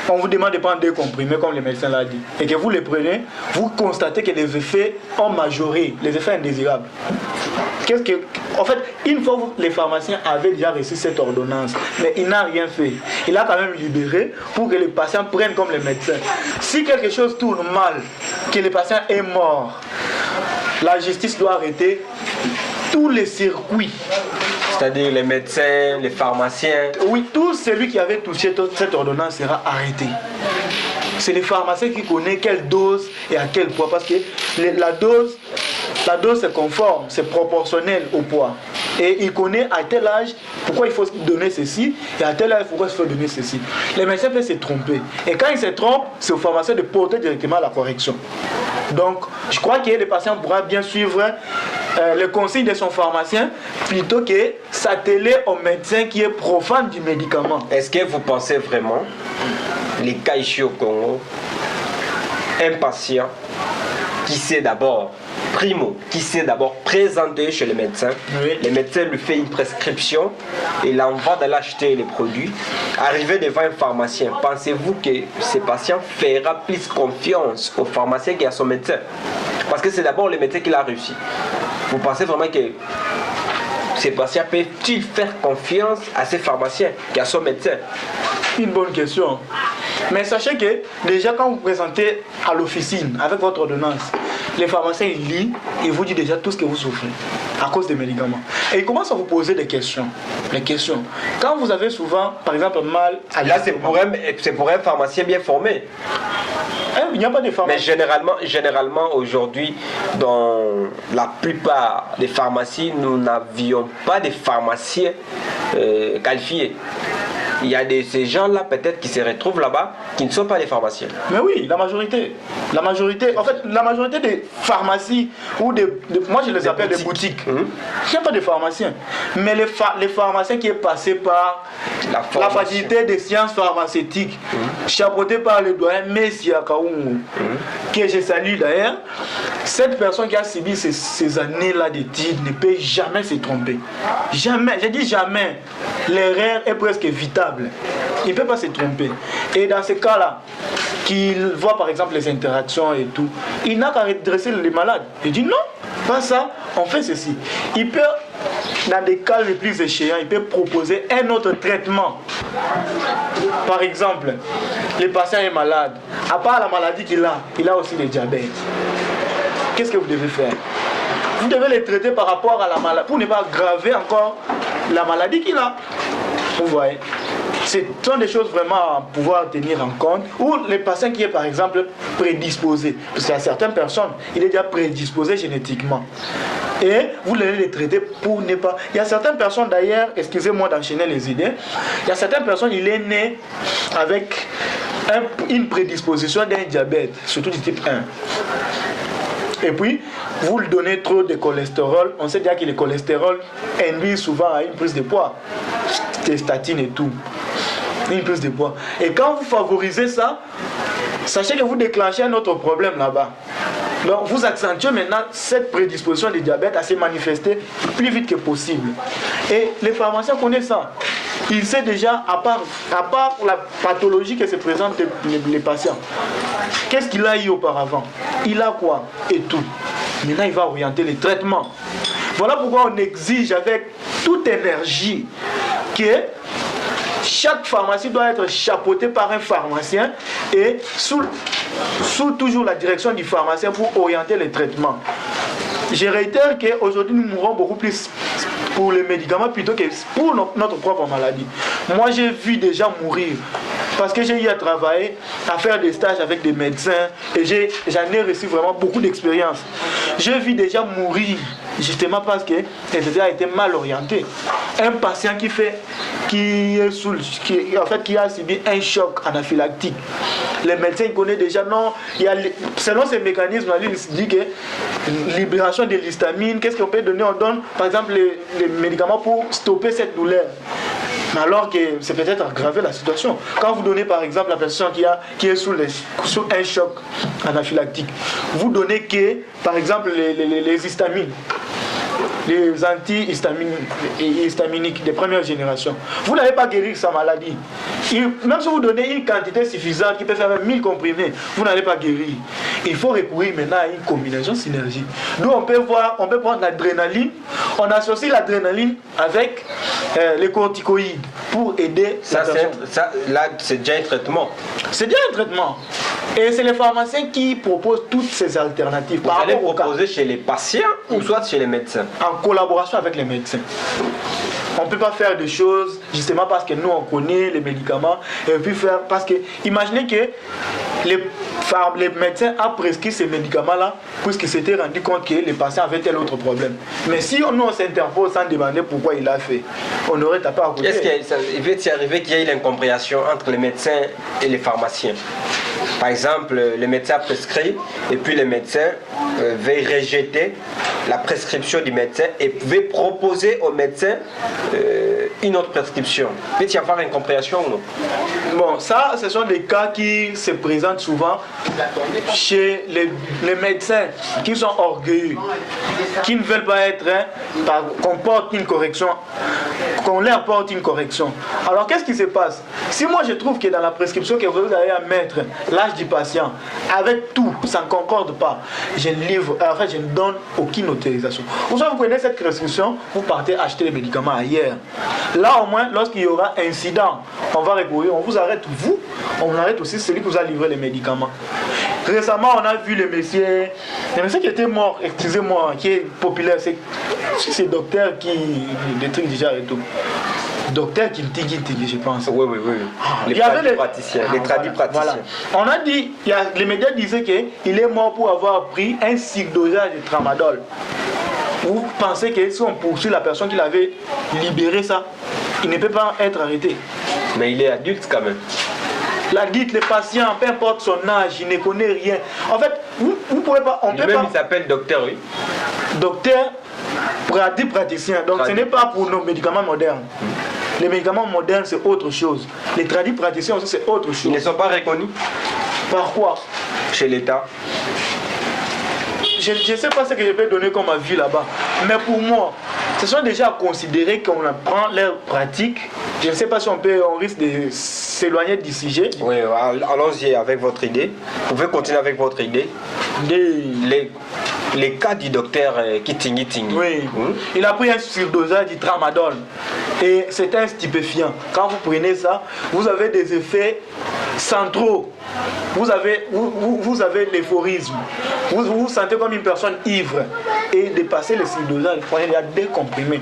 on vous demande de prendre 2 comprimés comme le médecin l'a dit, et que vous les prenez, vous constatez que les effets ont majoré, les effets indésirables. En fait, une fois les pharmaciens avaient déjà reçu cette ordonnance, mais il n'a rien fait. Il a quand même libéré pour que les patients prennent comme les médecins. Si quelque chose tourne mal, que le patient est mort, la justice doit arrêter tous les circuits. C'est-à-dire les médecins, les pharmaciens. Oui, tout celui qui avait touché cette ordonnance sera arrêté. C'est les pharmaciens qui connaissent quelle dose et à quel poids. Parce que la dose c'est conforme, c'est proportionnel au poids. Et il connaît à tel âge pourquoi il faut donner ceci et à tel âge pourquoi il faut donner ceci. Les médecins peuvent se tromper. Et quand ils se trompent, c'est au pharmacien de porter directement la correction. Donc, je crois que le patient pourra bien suivre les consignes de son pharmacien plutôt que s'atteler au médecin qui est profane du médicament. Est-ce que vous pensez vraiment, les cas ici au Congo, un patient qui sait d'abord, qui s'est d'abord présenté chez le médecin, oui. Le médecin lui fait une prescription et l'envoie d'aller acheter les produits, arrivé devant un pharmacien, pensez-vous que ce patient fera plus confiance au pharmacien qu'à son médecin? Parce que c'est d'abord le médecin qui l'a réussi. Vous pensez vraiment que ces patients peuvent-ils faire confiance à ces pharmaciens qu'à son médecin? Une bonne question. Mais sachez que déjà quand vous présentez à l'officine avec votre ordonnance, les pharmaciens ils lisent et vous disent déjà tout ce que vous souffrez à cause des médicaments. Et ils commencent à vous poser des questions. Les questions. Quand vous avez souvent, par exemple, mal à là, c'est pour un pharmacien bien formé. Il n'y a pas de pharmacien. Mais généralement aujourd'hui, dans la plupart des pharmacies, nous n'avions pas de pharmaciens qualifiés. Il y a ces gens-là peut-être qui se retrouvent là-bas qui ne sont pas des pharmaciens. Mais oui, la majorité, en fait, la majorité des pharmacies ou moi je les appelle des boutiques. Il n'y a pas de pharmaciens. Mais les pharmaciens qui est passé par la faculté des sciences pharmaceutiques, chapeauté par le doyen Messia Kaoungu, que je salue d'ailleurs, cette personne qui a subi ces années-là d'études ne peut jamais se tromper. Jamais, je dis jamais. L'erreur est presque évitable. Il ne peut pas se tromper. Et dans ce cas-là, qu'il voit par exemple les interactions et tout, il n'a qu'à redresser les malades. Il dit non, pas ça, on fait ceci. Il peut, dans des cas les plus échéants, il peut proposer un autre traitement. Par exemple, le patient est malade. À part la maladie qu'il a, il a aussi le diabète. Qu'est-ce que vous devez faire? Vous devez les traiter par rapport à la maladie, pour ne pas aggraver encore la maladie qu'il a. Vous voyez, ce sont des choses vraiment à pouvoir tenir en compte. Ou les patients qui est par exemple prédisposé, parce qu'il y a certaines personnes, il est déjà prédisposé génétiquement. Et vous allez les traiter pour ne pas... Il y a certaines personnes d'ailleurs, excusez-moi d'enchaîner les idées, il y a certaines personnes, il est né avec une prédisposition d'un diabète, surtout du type 1. Et puis, vous lui donnez trop de cholestérol. On sait déjà que le cholestérol induit souvent à une prise de poids. Des statines et tout. Une prise de poids. Et quand vous favorisez ça, sachez que vous déclenchez un autre problème là-bas. Donc vous accentuez maintenant cette prédisposition du diabète à se manifester plus vite que possible. Et les pharmaciens connaissent ça. Ils savent déjà, à part la pathologie que se présentent les patients, qu'est-ce qu'il a eu auparavant? Il a quoi? Et tout. Maintenant, il va orienter les traitements. Voilà pourquoi on exige avec toute énergie que chaque pharmacie doit être chapeautée par un pharmacien et sous toujours la direction du pharmacien pour orienter les traitements. Je réitère qu'aujourd'hui nous mourons beaucoup plus pour les médicaments plutôt que pour notre propre maladie. Moi j'ai vu déjà mourir parce que j'ai eu à travailler, à faire des stages avec des médecins et j'en ai reçu vraiment beaucoup d'expérience. J'ai vu déjà mourir justement parce que les a été mal orientés. Un patient qui a subi un choc anaphylactique. Les médecins connaissent déjà, non, selon ces mécanismes, il se dit que libération de l'histamine, qu'est-ce qu'on peut donner? On donne par exemple les médicaments pour stopper cette douleur. Mais alors que c'est peut-être aggraver la situation. Quand vous donnez par exemple la personne qui est sous un choc anaphylactique, vous donnez que par exemple les histamines, les anti-histaminiques de première génération. Vous n'allez pas guérir sa maladie. Même si vous donnez une quantité suffisante qui peut faire 1000 comprimés, vous n'allez pas guérir. Il faut recourir maintenant à une combinaison synergie. Nous, on peut prendre l'adrénaline, on associe l'adrénaline avec les corticoïdes pour aider la personne. Là, c'est déjà un traitement. C'est déjà un traitement. Et c'est les pharmaciens qui proposent toutes ces alternatives. Vous allez proposer chez les patients ou soit chez les médecins? En collaboration avec les médecins. On ne peut pas faire des choses justement parce que nous on connaît les médicaments et puis faire parce que imaginez que les médecins ont prescrit ces médicaments-là puisqu'ils s'étaient rendu compte que les patients avaient tel autre problème. Mais si nous on s'interpose sans demander pourquoi il a fait, on aurait tapé à côté. Est-ce qu'il va y arriver qu'il y ait une incompréhension entre les médecins et les pharmaciens? Par exemple, le médecin prescrit et puis le médecin va rejeter la prescription du médecin et va proposer au médecin une autre prescription. Peut-il y avoir une incompréhension ou non? Bon, ça, ce sont des cas qui se présentent souvent chez les médecins qui sont orgueilleux, qui ne veulent pas être, qu'on porte une correction, qu'on leur porte une correction. Alors, qu'est-ce qui se passe? Si moi je trouve que dans la prescription que vous avez à mettre, l'âge du patient, avec tout, ça ne concorde pas, je ne donne aucune autorisation. Vous connaissez cette prescription, vous partez acheter les médicaments ailleurs. Là au moins, lorsqu'il y aura incident, on va recourir, on vous arrête vous, on arrête aussi celui qui vous a livré les médicaments. Récemment, on a vu le monsieur qui était mort, excusez-moi, qui est populaire, c'est docteur qui des trucs déjà et tout. Docteur Kintigui, je pense. Oui. Les tradis praticiens. Voilà. On a dit, les médias disaient qu'il est mort pour avoir pris un surdosage de tramadol. Vous pensez que si on poursuit la personne qui l'avait libéré ça, il ne peut pas être arrêté? Mais il est adulte quand même. L'adulte, le patient, peu importe son âge, il ne connaît rien. En fait, vous pouvez pas. Il s'appelle docteur, oui. Docteur, praticien. Donc ce n'est pas pour nos médicaments modernes. Les médicaments modernes, c'est autre chose. Les tradis praticiens aussi, c'est autre chose. Ils ne sont pas reconnus. Par quoi? Chez l'État. Je ne sais pas ce que je peux donner comme avis là-bas. Mais pour moi, ce sont déjà considérés qu'on apprend leur pratique. Je ne sais pas si on risque de s'éloigner du sujet. Oui, allons-y avec votre idée. Vous pouvez continuer avec votre idée. Les cas du docteur Kintigui. Oui. Il a pris un surdosage du tramadol. Et c'est un stupéfiant. Quand vous prenez ça, vous avez des effets centraux. Vous avez l'éphorisme. Vous vous sentez comme une personne ivre. Et dépasser le surdosage, il y a 2 comprimés.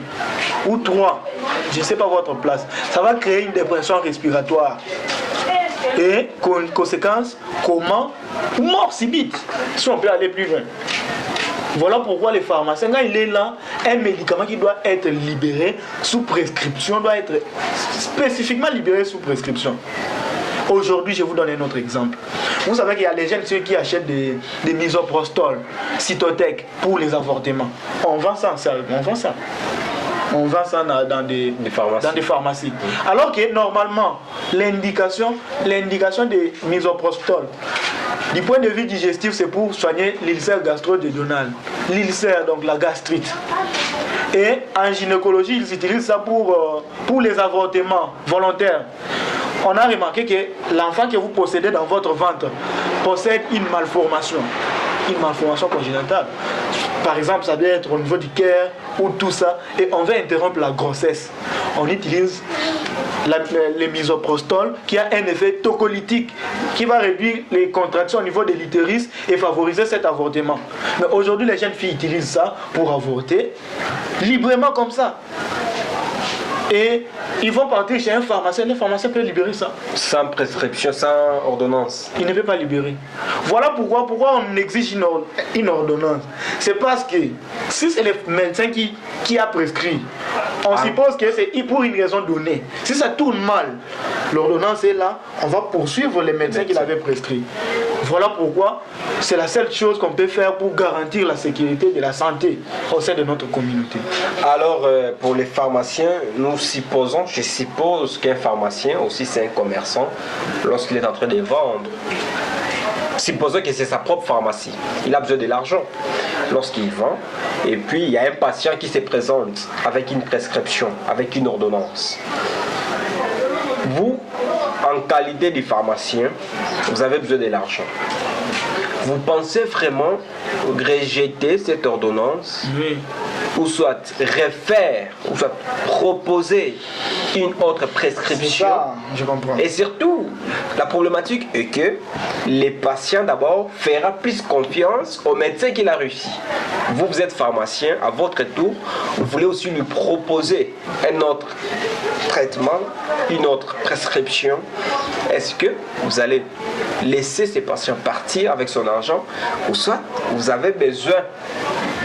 Ou 3. Je ne sais pas votre place. Ça va créer une dépression respiratoire. Et conséquence, comment? Mort subite. Si on peut aller plus loin. Voilà pourquoi les pharmaciens, quand il est là, un médicament qui doit être libéré sous prescription doit être spécifiquement libéré sous prescription. Aujourd'hui, je vous donne un autre exemple. Vous savez qu'il y a les jeunes ceux qui achètent des misoprostol, cytotec pour les avortements. On vend ça, on vend ça. On vend ça dans des pharmacies. Alors que normalement, l'indication des misoprostol, du point de vue digestif, c'est pour soigner l'ulcère gastro-duodénal. L'ulcère, donc la gastrite. Et en gynécologie, ils utilisent ça pour les avortements volontaires. On a remarqué que l'enfant que vous possédez dans votre ventre possède une malformation congénitale. Par exemple, ça doit être au niveau du cœur ou tout ça, et on veut interrompre la grossesse. On utilise le misoprostol qui a un effet tocolytique qui va réduire les contractions au niveau de l'utérus et favoriser cet avortement. Mais aujourd'hui, les jeunes filles utilisent ça pour avorter librement comme ça. Et ils vont partir chez un pharmacien. Le pharmacien peut libérer ça. Sans prescription, sans ordonnance. Il ne peut pas libérer. Voilà pourquoi on exige une ordonnance. C'est parce que si c'est le médecin qui a prescrit, on suppose que c'est pour une raison donnée. Si ça tourne mal, l'ordonnance est là, on va poursuivre les médecins qui l'avaient prescrit. Voilà pourquoi c'est la seule chose qu'on peut faire pour garantir la sécurité de la santé au sein de notre communauté. Alors, pour les pharmaciens, je suppose qu'un pharmacien aussi c'est un commerçant lorsqu'il est en train de vendre. Supposons que c'est sa propre pharmacie. Il a besoin de l'argent lorsqu'il vend. Et puis, il y a un patient qui se présente avec une prescription, avec une ordonnance. Vous, en qualité de pharmacien, vous avez besoin de l'argent. Vous pensez vraiment rejeter cette ordonnance? Oui. Ou soit refaire, ou soit proposer une autre prescription? Ça, je comprends. Et surtout, la problématique est que les patients d'abord feront plus confiance au médecin qui l'a réussi. Vous êtes pharmacien, à votre tour, vous voulez aussi lui proposer un autre traitement, une autre prescription. Est-ce que vous allez laisser ces patients partir avec son argent, ou soit vous avez besoin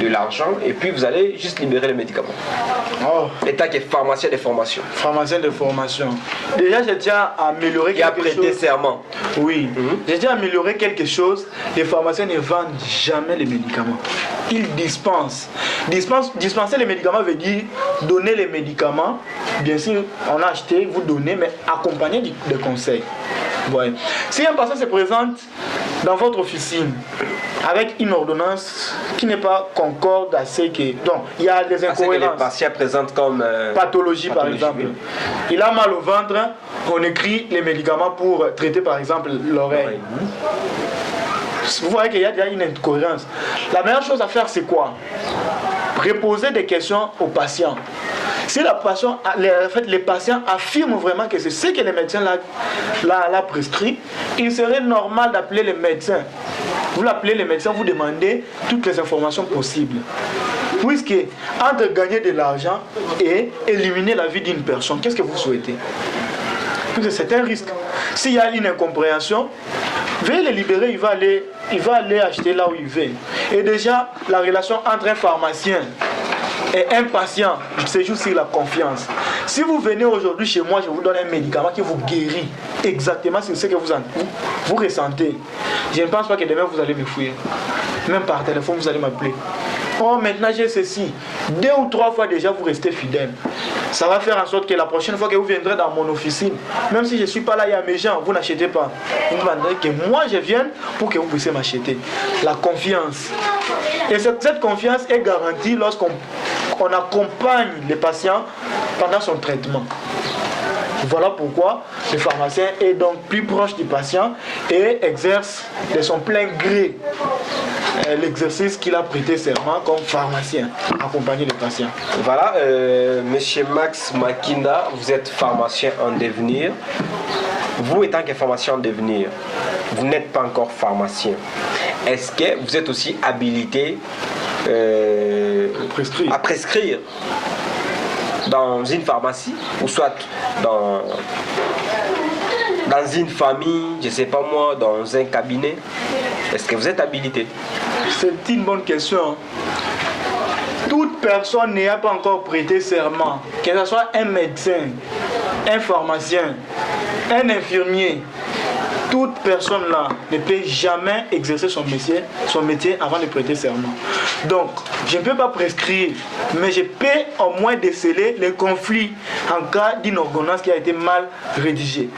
de l'argent et puis vous allez juste libérer les médicaments? État qui est pharmacien de formation. Pharmacien de formation. Déjà, je tiens à améliorer quelque chose. Qui a prêté serment. Oui. Je tiens à améliorer quelque chose. Les pharmaciens ne vendent jamais les médicaments. Ils dispensent. Dispenser les médicaments veut dire donner les médicaments. Bien sûr, on a acheté, vous donnez, mais accompagné de conseils. Ouais. Si un patient se présente dans votre officine avec une ordonnance qui n'est pas concorde assez que... Donc, il y a des incohérences. Que les patients présentent comme... pathologie, par exemple. Oui. Il a mal au ventre, on écrit les médicaments pour traiter, par exemple, l'oreille. Vous voyez qu'il y a déjà une incohérence. La meilleure chose à faire, c'est quoi? Poser des questions aux patients. Si les patients affirment vraiment que c'est ce que les médecins l'a prescrit, il serait normal d'appeler les médecins. Vous l'appelez les médecins, vous demandez toutes les informations possibles. Puisque entre gagner de l'argent et éliminer la vie d'une personne, qu'est-ce que vous souhaitez? Puisque c'est un risque. S'il y a une incompréhension, veuillez le libérer, il va aller acheter là où il veut. Et déjà, la relation entre un pharmacien et un patient, c'est juste sur la confiance. Si vous venez aujourd'hui chez moi, je vous donne un médicament qui vous guérit exactement sur ce que vous ressentez. Je ne pense pas que demain vous allez me fouiller. Même par téléphone, vous allez m'appeler. Oh, maintenant j'ai ceci. 2 ou 3 fois déjà, vous restez fidèle. Ça va faire en sorte que la prochaine fois que vous viendrez dans mon officine, même si je ne suis pas là, il y a mes gens, vous n'achetez pas. Vous demanderez que moi je vienne pour que vous puissiez m'acheter. La confiance. Et cette confiance est garantie lorsqu'on accompagne les patients pendant son traitement. Voilà pourquoi le pharmacien est donc plus proche du patient et exerce de son plein gré l'exercice qu'il a prêté serment comme pharmacien, accompagner les patients. Voilà, Monsieur Max Makinda, vous êtes pharmacien en devenir. Vous étant que pharmacien en devenir, vous n'êtes pas encore pharmacien. Est-ce que vous êtes aussi habilité à prescrire dans une pharmacie ou soit dans une famille, je ne sais pas moi, dans un cabinet? Est-ce que vous êtes habilité? C'est une bonne question. Toute personne n'ayant pas encore prêté serment, que ce soit un médecin, un pharmacien, un infirmier, toute personne là ne peut jamais exercer son métier avant de prêter serment. Donc, je ne peux pas prescrire, mais je peux au moins déceler les conflits en cas d'une ordonnance qui a été mal rédigée.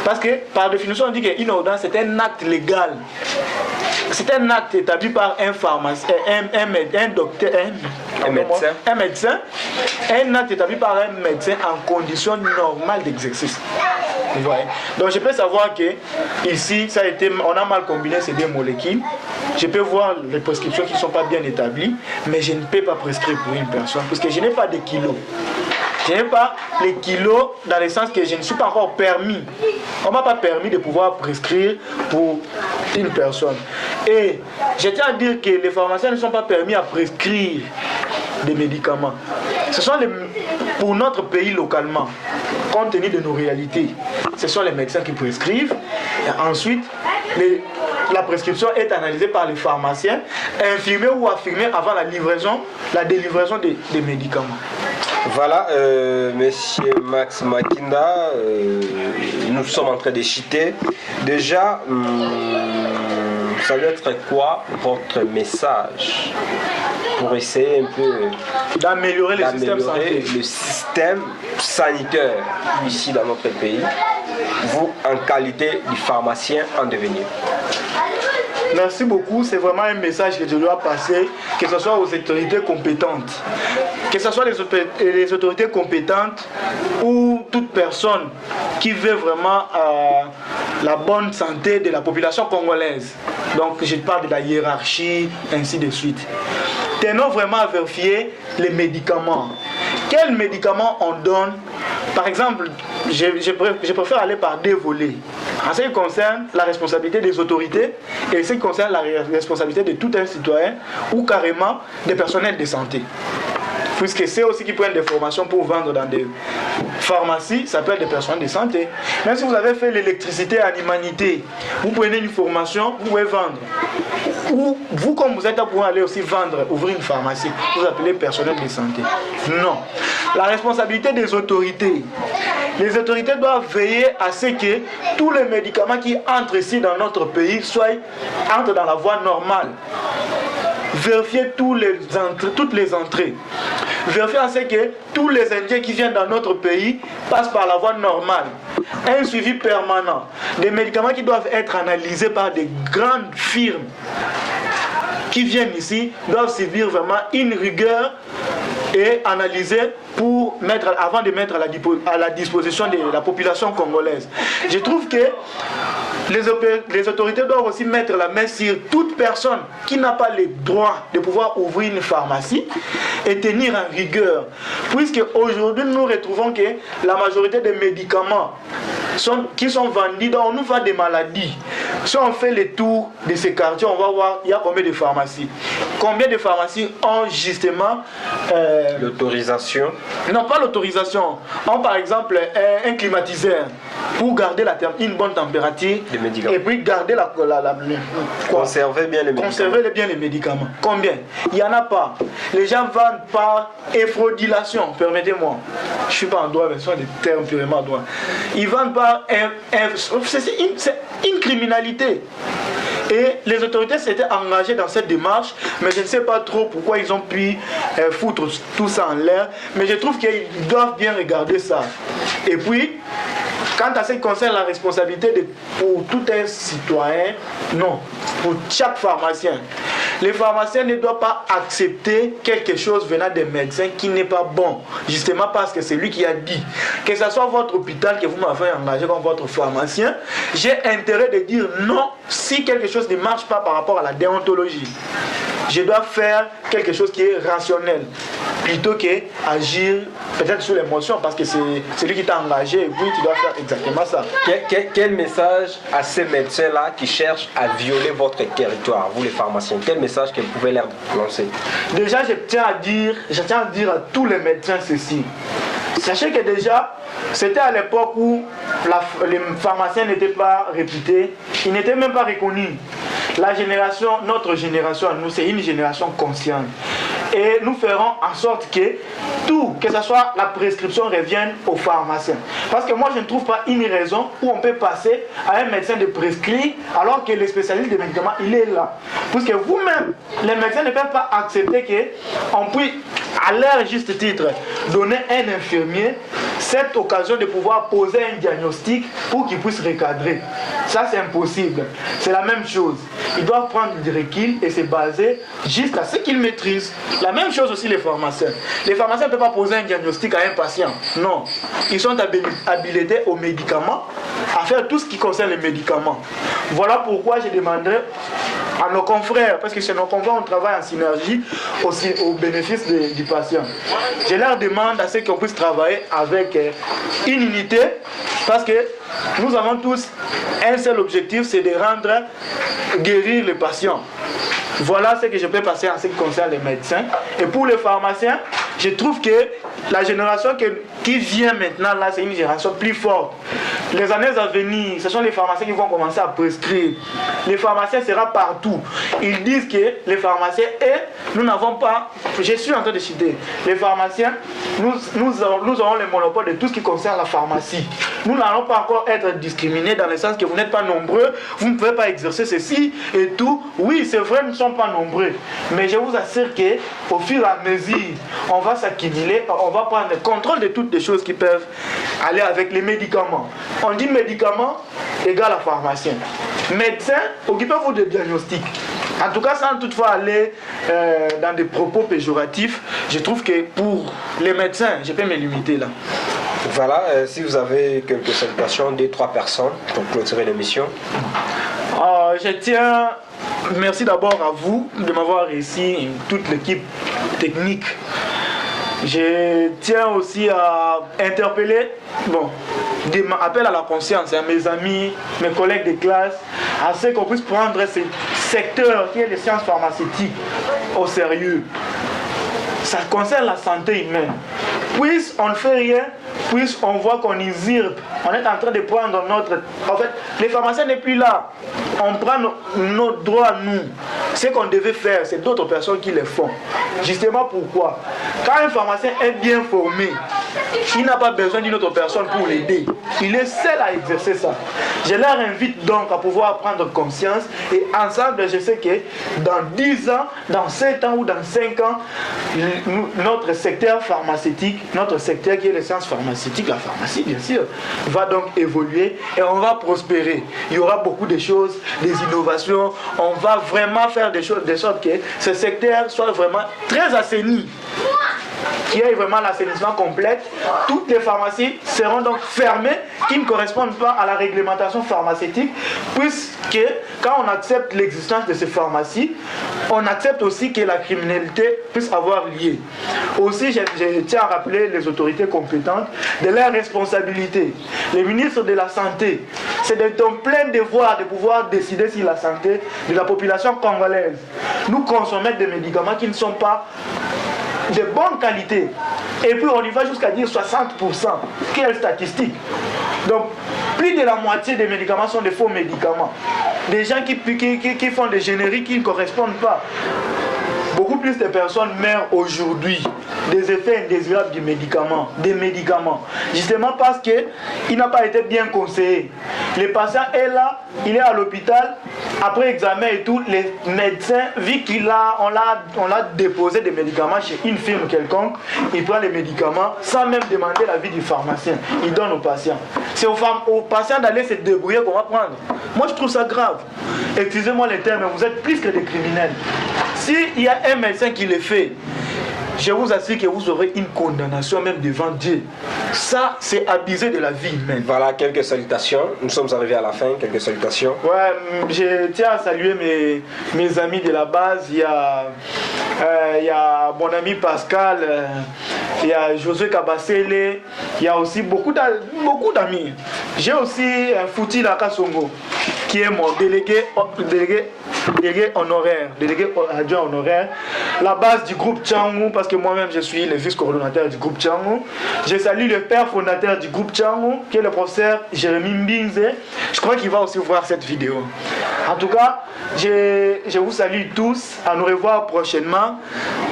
Parce que, par définition, on dit qu'une ordonnance, c'est un acte légal. C'est un acte établi par un pharmacien, un docteur, un médecin, un acte établi par un médecin en conditions normales d'exercice. Vous voyez? Donc je peux savoir que ici, on a mal combiné ces deux molécules. Je peux voir les prescriptions qui ne sont pas bien établies, mais je ne peux pas prescrire pour une personne parce que je n'ai pas de kilos. Je n'ai pas les kilos dans le sens que je ne suis pas encore permis. On ne m'a pas permis de pouvoir prescrire pour une personne. Et je tiens à dire que les pharmaciens ne sont pas permis à prescrire des médicaments. Ce sont pour notre pays localement, compte tenu de nos réalités, ce sont les médecins qui prescrivent. Et ensuite, la prescription est analysée par les pharmaciens, infirmée ou affirmée avant la délivraison des médicaments. Voilà, monsieur Max Makinda, nous sommes en train de citer. Déjà, ça doit être quoi votre message pour essayer un peu d'améliorer le système sanitaire ici dans notre pays, vous en qualité de pharmacien en devenir? Merci beaucoup, c'est vraiment un message que je dois passer, que ce soit aux autorités compétentes. Que ce soit les autorités compétentes ou toute personne qui veut vraiment la bonne santé de la population congolaise. Donc je parle de la hiérarchie, ainsi de suite. Tenons vraiment à vérifier les médicaments. Quels médicaments on donne? Par exemple, je préfère aller par deux volets. En ce qui concerne la responsabilité des autorités et en ce qui concerne la responsabilité de tout un citoyen ou carrément des personnels de santé. Puisque c'est aussi qui prennent des formations pour vendre dans des pharmacies, ça peut être des personnels de santé. Même si vous avez fait l'électricité à l'humanité, vous prenez une formation, vous pouvez vendre. Ou vous, comme vous êtes là pour aller aussi vendre, ouvrir une pharmacie, vous appelez personnel de santé. Non. La responsabilité des autorités. Les autorités doivent veiller à ce que tous les médicaments qui entrent ici dans notre pays entrent dans la voie normale. Vérifier toutes les entrées. Vérifier à ce que tous les Indiens qui viennent dans notre pays passent par la voie normale. Un suivi permanent. Des médicaments qui doivent être analysés par des grandes firmes qui viennent ici doivent subir vraiment une rigueur et analyser avant de mettre à la disposition de la population congolaise. Je trouve que les autorités doivent aussi mettre la main sur toute personne qui n'a pas le droit de pouvoir ouvrir une pharmacie et tenir en rigueur. Puisque aujourd'hui nous retrouvons que la majorité des médicaments qui sont vendus, donc on nous vend des maladies. Si on fait le tour de ces quartiers, on va voir il y a combien de pharmacies. Combien de pharmacies ont justement l'autorisation? Non, pas l'autorisation. Ont par exemple un climatiseur pour garder une bonne température et puis garder conserver bien les médicaments. Combien? Il n'y en a pas. Les gens vendent par effrodilation, permettez-moi. Je ne suis pas en droit, mais ce sont des termes purement en droit. Ils vendent par c'est une criminalité. Et les autorités s'étaient engagées dans cette démarche, mais je ne sais pas trop pourquoi ils ont pu foutre tout ça en l'air. Mais je trouve qu'ils doivent bien regarder ça. Et puis, quant à ce qui concerne la responsabilité pour tout un citoyen, non, pour chaque pharmacien. Les pharmaciens ne doivent pas accepter quelque chose venant des médecins qui n'est pas bon, justement parce que c'est lui qui a dit. Que ce soit votre hôpital que vous m'avez engagé comme votre pharmacien, j'ai intérêt de dire non si quelque chose ne marche pas par rapport à la déontologie. Je dois faire quelque chose qui est rationnel plutôt qu'agir peut-être sous l'émotion parce que c'est lui qui t'a engagé et puis tu dois faire exactement ça. Quel message à ces médecins-là qui cherchent à violer votre territoire, vous les pharmaciens, quel message que vous pouvez leur lancer? Déjà, je tiens à dire à tous les médecins ceci. Sachez que déjà, c'était à l'époque où les pharmaciens n'étaient pas réputés, ils n'étaient même pas reconnus. Notre génération à nous, c'est une génération consciente. Et nous ferons en sorte que tout, que ce soit la prescription, revienne au pharmacien. Parce que moi, je ne trouve pas une raison où on peut passer à un médecin de prescrire alors que le spécialiste des médicaments, il est là. Parce que vous-même, les médecins ne peuvent pas accepter qu'on puisse, à leur juste titre, donner à un infirmier cette occasion de pouvoir poser un diagnostic pour qu'il puisse recadrer. Ça, c'est impossible. C'est la même chose. Ils doivent prendre du recul et se baser juste à ce qu'ils maîtrisent. La même chose aussi les pharmaciens. Les pharmaciens ne peuvent pas poser un diagnostic à un patient. Non. Ils sont habilités aux médicaments, à faire tout ce qui concerne les médicaments. Voilà pourquoi je demanderai à nos confrères, parce que chez nos confrères, on travaille en synergie aussi au bénéfice du patient. Je leur demande à ce qu'on puisse travailler avec une unité, parce que nous avons tous un seul objectif, c'est de rendre guérir les patients. Voilà ce que je peux passer en ce qui concerne les médecins. Et pour les pharmaciens, je trouve que la génération qui vient maintenant, là, c'est une génération plus forte. Les années à venir, ce sont les pharmaciens qui vont commencer à prescrire. Les pharmaciens seront partout. Ils disent que les pharmaciens, et nous n'avons pas, je suis en train de citer, les pharmaciens, nous aurons le monopole de tout ce qui concerne la pharmacie. Nous n'allons pas encore être discriminés dans le sens que vous n'êtes pas nombreux, vous ne pouvez pas exercer ceci et tout. Oui, c'est vrai, nous ne sommes pas nombreux. Mais je vous assure qu'au fur et à mesure, on va s'accumuler, on va prendre le contrôle de toutes les choses qui peuvent aller avec les médicaments. On dit médicament égale à pharmacien. Médecin, occupez-vous de diagnostic. En tout cas, sans toutefois aller dans des propos péjoratifs, je trouve que pour les médecins, je peux me limiter là. Voilà, si vous avez quelques salutations, 2-3 personnes pour clôturer l'émission. Je tiens, merci d'abord à vous de m'avoir réussi, toute l'équipe technique. Je tiens aussi à interpeller, appel à la conscience, mes amis, mes collègues de classe, à ce qu'on puisse prendre ce secteur qui est les sciences pharmaceutiques au sérieux. Ça concerne la santé humaine. Puisqu'on ne fait rien, puisqu'on voit qu'on usurpe, on est en train de prendre notre... En fait, les pharmaciens n'est plus là. On prend nos droits à nous. Ce qu'on devait faire, c'est d'autres personnes qui le font. Justement pourquoi? Quand un pharmacien est bien formé, il n'a pas besoin d'une autre personne pour l'aider. Il est seul à exercer ça. Je leur invite donc à pouvoir prendre conscience et ensemble, je sais que dans 10 ans, dans 7 ans ou dans 5 ans, notre secteur pharmaceutique, notre secteur qui est les sciences pharmaceutiques, la pharmacie bien sûr, va donc évoluer et on va prospérer. Il y aura beaucoup de choses, des innovations, on va vraiment faire des choses de sorte que ce secteur soit vraiment très assaini. Qu'il y ait vraiment l'assainissement complet. Toutes les pharmacies seront donc fermées qui ne correspondent pas à la réglementation pharmaceutique, puisque quand on accepte l'existence de ces pharmacies, on accepte aussi que la criminalité puisse avoir lieu. Aussi, je tiens à rappeler les autorités compétentes de leurs responsabilités. Les ministres de la Santé, c'est de ton plein devoir de pouvoir décider sur la santé de la population congolaise. Nous consommons des médicaments qui ne sont pas de bonne qualité. Et puis on y va jusqu'à dire 60%. Quelle statistique! Donc, plus de la moitié des médicaments sont des faux médicaments. Des gens qui font des génériques qui ne correspondent pas. Beaucoup plus de personnes meurent aujourd'hui des effets indésirables des médicaments. Justement parce qu'il n'a pas été bien conseillé. Le patient est là, il est à l'hôpital, après examen et tout, les médecins, vu qu'on l'a déposé des médicaments chez une firme quelconque, il prend les médicaments sans même demander l'avis du pharmacien. Il donne au patient. C'est au patient d'aller se débrouiller qu'on va prendre. Moi je trouve ça grave. Excusez-moi les termes, mais vous êtes plus que des criminels. S'il y a un médecin qui le fait, je vous assure que vous aurez une condamnation même devant Dieu. Ça, c'est abuser de la vie humaine. Voilà, quelques salutations. Nous sommes arrivés à la fin, quelques salutations. Ouais, je tiens à saluer mes amis de la base. Il y a mon ami Pascal, il y a Josué Kabasele, il y a aussi beaucoup d'amis. J'ai aussi Fouti Lakasongo, qui est mon délégué honoraire, délégué adjoint honoraire, la base du groupe Tchangou, parce que moi-même je suis le vice-coordonnateur du groupe Tchangou. Je salue le père fondateur du groupe Tchangou, qui est le professeur Jérémy Mbinze. Je crois qu'il va aussi voir cette vidéo. En tout cas, je vous salue tous. À nous revoir prochainement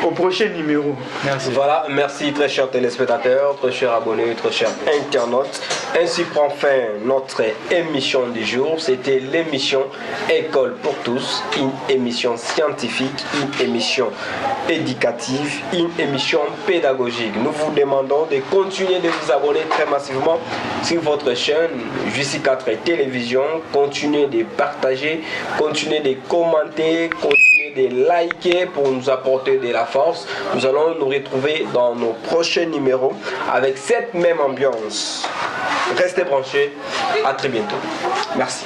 au prochain numéro. Merci. Voilà, merci très chers téléspectateurs, très chers abonnés, très chers internautes. Ainsi prend fin notre émission du jour. C'était l'émission École pour tous, une émission scientifique, une émission éducative, une émission pédagogique. Nous vous demandons de continuer de vous abonner très massivement sur votre chaîne JC4 Télévision. Continuez de partager, continuez de commenter, continuez de liker pour nous apporter de la force. Nous allons nous retrouver dans nos prochains numéros avec cette même ambiance. Restez branchés, à très bientôt. Merci.